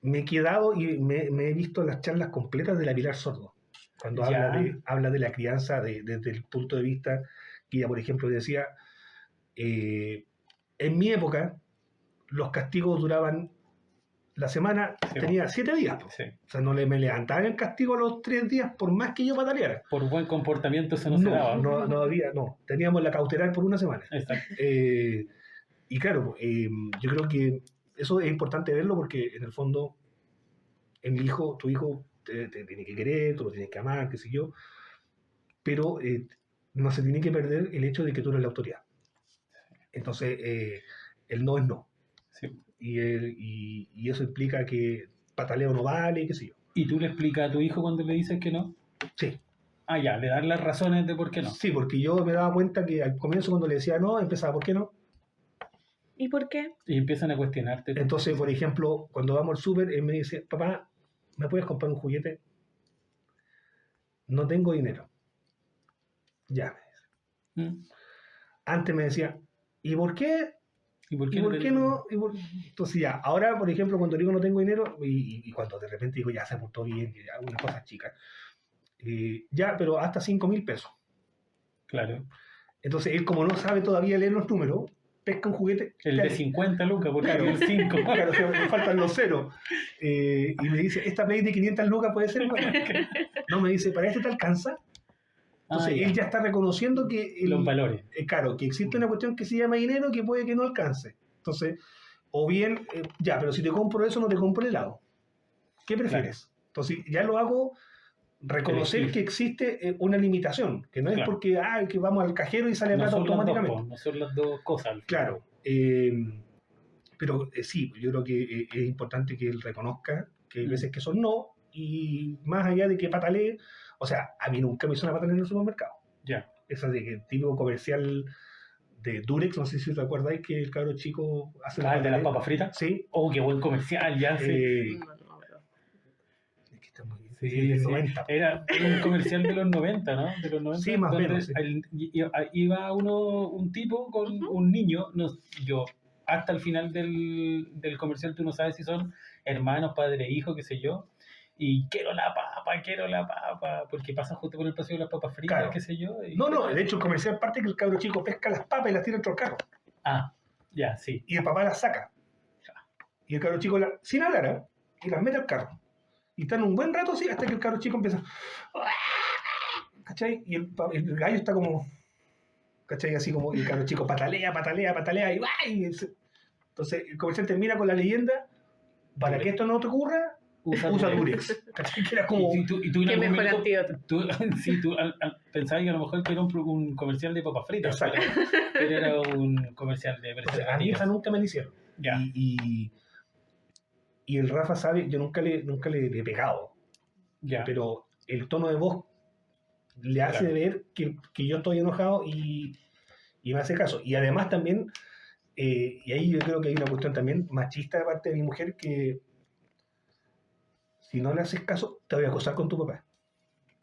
me he quedado y me he visto las charlas completas de la Pilar Sordo, cuando Ya. habla de la crianza desde el punto de vista que ella, por ejemplo, decía, en mi época los castigos duraban la semana, Sí, tenía 7 días. Sí. O sea, no me levantaban el castigo a los 3 días por más que yo pataleara. Por buen comportamiento eso no se daba. No. Teníamos la cautelar por una semana. Exacto. Y claro, yo creo que eso es importante verlo porque en el fondo tu hijo te tiene que querer, tú lo tienes que amar, qué sé yo, pero no se tiene que perder el hecho de que tú eres la autoridad. Entonces, el no es no. Sí. Y eso implica que pataleo no vale, qué sé yo. ¿Y tú le explicas a tu hijo cuando le dices que no? Sí. Ah, ya, le das las razones de por qué no. Sí, porque yo me daba cuenta que al comienzo cuando le decía no, empezaba, ¿por qué no? ¿Y por qué? Y empiezan a cuestionarte. Entonces, por ejemplo, cuando vamos al súper, él me dice, papá, ¿me puedes comprar un juguete? No tengo dinero. Ya, me dice. Antes me decía, ¿y por qué? ¿Y por ¿Y por qué no? Entonces ya, ahora, por ejemplo, cuando digo no tengo dinero, y cuando de repente digo ya se portó bien, que algunas cosas chicas, ya, pero hasta 5.000 pesos. Claro. Entonces, él como no sabe todavía leer los números, pesca un juguete. El de 50 lucas, porque Claro. el 5. Claro, o sea, me faltan los ceros. Y me dice, ¿esta Play de 500 lucas puede ser buena? No, me dice, ¿para este te alcanza? Entonces, él ya está reconociendo que... los valores. Claro, que existe una cuestión que se llama dinero que puede que no alcance. Entonces, o bien, ya, pero si te compro eso, no te compro el helado. ¿Qué prefieres? Claro. Entonces, ya lo hago reconocer que existe una limitación, que no es porque que vamos al cajero y sale plata automáticamente. No son las dos cosas. Claro. Pero sí, yo creo que es importante que él reconozca que hay veces que son no, y más allá de que patalee, o sea, a mí nunca me hizo una patalea en el supermercado. Ya. Esa de que el típico comercial de Durex, no sé si te acordáis que el cabro chico hace el de las papas fritas. Sí. Oh, qué buen comercial, ya sé. Sí, 90. Era un comercial de los 90, ¿no? De los 90. Sí, más o menos. Sí. Iba un tipo con un niño. hasta el final del comercial tú no sabes si son hermanos, padre, hijo, qué sé yo. Y quiero la papa, porque pasa justo por el pasillo de las papas fritas, Claro. qué sé yo. Y No, de hecho el comercial parte que el cabro chico pesca las papas y las tira dentro del carro. Ah, ya, sí. Y el papá las saca. Y el cabro chico, sin hablar, ¿eh? Y las mete al carro. Y están un buen rato así hasta que el cabro chico empieza... ¿Cachai? Y el gallo está como... ¿Cachai? Así como... Y el cabro chico patalea y ¡va! Entonces el comercial termina con la leyenda: para que esto no te ocurra, usa Durex. ¿Cachai? Que era como... Y tú en Qué algún mejor minuto- antídoto. tú pensabas que a lo mejor que era un comercial de papas fritas, Exacto. pero era un comercial de A mí preservativos. esa nunca me la hicieron. Ya. Y el Rafa sabe, yo nunca le he pegado, Ya. pero el tono de voz le hace Claro. ver que yo estoy enojado y me hace caso. Y además también, y ahí yo creo que hay una cuestión también machista de parte de mi mujer, que si no le haces caso, te voy a acosar con tu papá.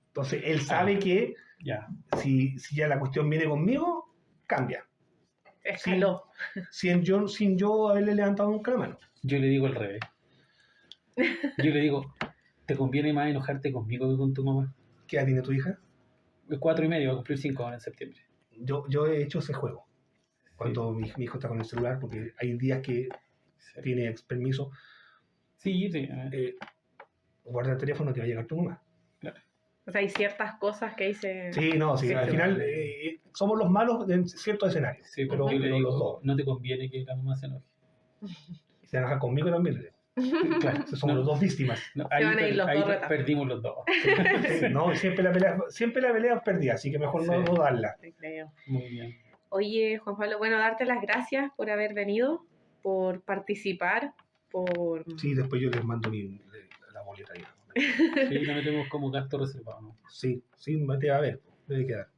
Entonces él sabe que Ya. si ya la cuestión viene conmigo, cambia. Escaló. Sin yo haberle levantado nunca la mano. Yo le digo al revés. Yo le digo, ¿te conviene más enojarte conmigo que con tu mamá? ¿Qué edad tiene tu hija? 4 y medio, va a cumplir 5 ahora en septiembre. Yo he hecho ese juego. Cuando mi hijo está con el celular, porque hay días que Sí. tiene permiso, Sí. guarda el teléfono, te va a llegar tu mamá. O sea, hay ciertas cosas que dice... Sí, no, sí, Sí, al sí. final somos los malos en ciertos escenarios. Sí, pero, porque yo le pero digo, los dos. no te conviene que la mamá se enoje. Se enojan conmigo también. le digo. Claro, Somos los dos víctimas. ahí van a ir los ahí dos retazos. perdimos los dos. No, siempre la pelea es perdida, así que mejor Sí. no darla. Te creo. Muy bien. Oye, Juan Pablo, bueno, darte las gracias por haber venido, por participar, por... Sí, después yo les mando la boleta ahí. Sí, la metemos como gasto reservado, ¿no? Sí, te va a ver, debe quedar.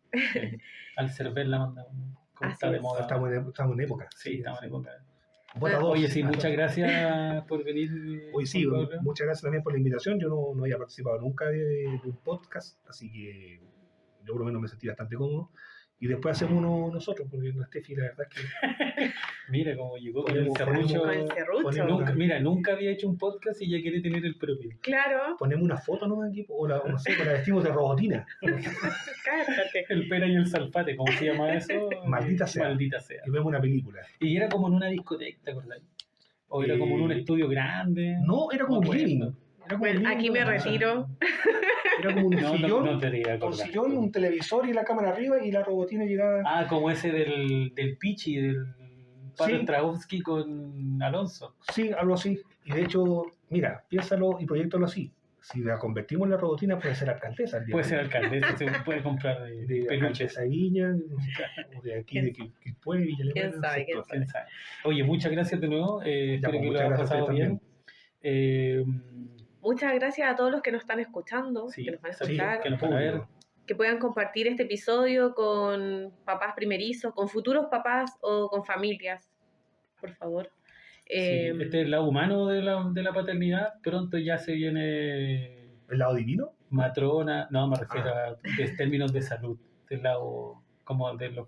Al Cervel la mandamos. Como Así está de es. moda. Estamos en época. Sí, estamos en época. Vota dos. Oye, sí, muchas gracias por venir. Hoy sí, Juan Pablo. muchas gracias también por la invitación. Yo no había participado nunca de un podcast, así que yo por lo menos me sentí bastante cómodo. Y después hacemos uno nosotros, porque la Steffi, la verdad es que Mira cómo llegó con el Ponemos- serrucho. Con el serrucho. ponemos- Nunca había hecho un podcast y ya quiere tener el propio. Claro, ponemos una foto nomás aquí, o no sé, la vestimos de robotina. cállate. El pera y el salpate, ¿cómo se llama eso? Maldita sea. Maldita sea. Y vemos una película. Y era como en una discoteca, ¿te acordás? O era como en un estudio grande. No, era como No un living. acuerdo. Era como Bueno, un living aquí de me una casa. retiro. Era como un No, sillón, no te diría un acordar. sillón, un televisor y la cámara arriba y la robotina llegaba. Ah, como ese del Pichi, del Pavel Sí. Strahovski con Alonso. Sí, algo así. Y de hecho, mira, piénsalo y proyectalo así. Si la convertimos en la robotina, puede ser alcaldesa. el día Puede de ser mañana. alcaldesa, se puede comprar de De peluches. alcaldesa de Viña, o de aquí, de Quilpué, Villa Alemana. ¿Quién sabe, no sé, quién todo. ¿Quién sabe? Oye, muchas gracias de nuevo. Espero pues, que lo muchas hayas gracias a pasado ustedes bien. Eh, Muchas gracias a todos los que nos están escuchando, Sí, que nos van a sí, escuchar, que nos van a ver. que puedan compartir este episodio con papás primerizos, con futuros papás o con familias, por favor. Sí, este es el lado humano de la paternidad. Pronto ya se viene ¿El lado divino? matrona. No, me refiero a términos de salud. Del lado como de los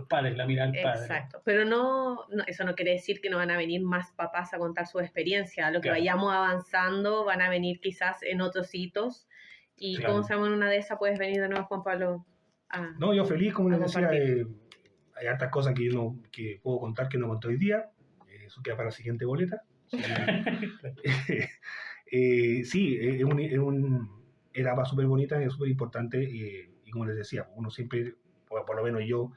padres, la mirada del padre. Exacto, pero no, eso no quiere decir que no van a venir más papás a contar su experiencia. A lo que Claro. vayamos avanzando van a venir quizás en otros hitos y Claro. como sabemos en una de esas puedes venir de nuevo, Juan Pablo. No, yo feliz, como A les decía, compartir. hay hartas cosas que puedo contar que no conté hoy día. Eso queda para la siguiente boleta. Sí, es una etapa súper bonita, es súper importante. Y como les decía, uno siempre, por lo menos yo,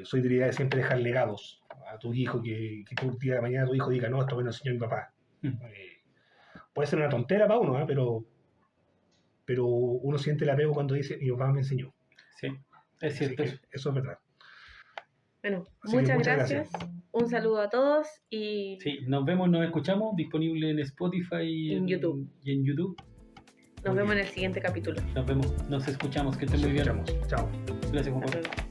soy de la idea de siempre dejar legados a tu hijo, que tu día de mañana tu hijo diga, no, esto me lo enseñó mi papá. Puede ser una tontera para uno, pero uno siente el apego cuando dice, mi papá me enseñó. Sí, es Así cierto. que eso es verdad. Bueno, Así que muchas muchas gracias. Un saludo a todos y Sí, nos vemos, nos escuchamos. Disponible en Spotify y En YouTube. Y en YouTube. nos vemos en el siguiente capítulo. Nos vemos, nos escuchamos. Que estén muy bien. Escuchamos. Chao. Gracias, Juan Hasta Pablo. luego.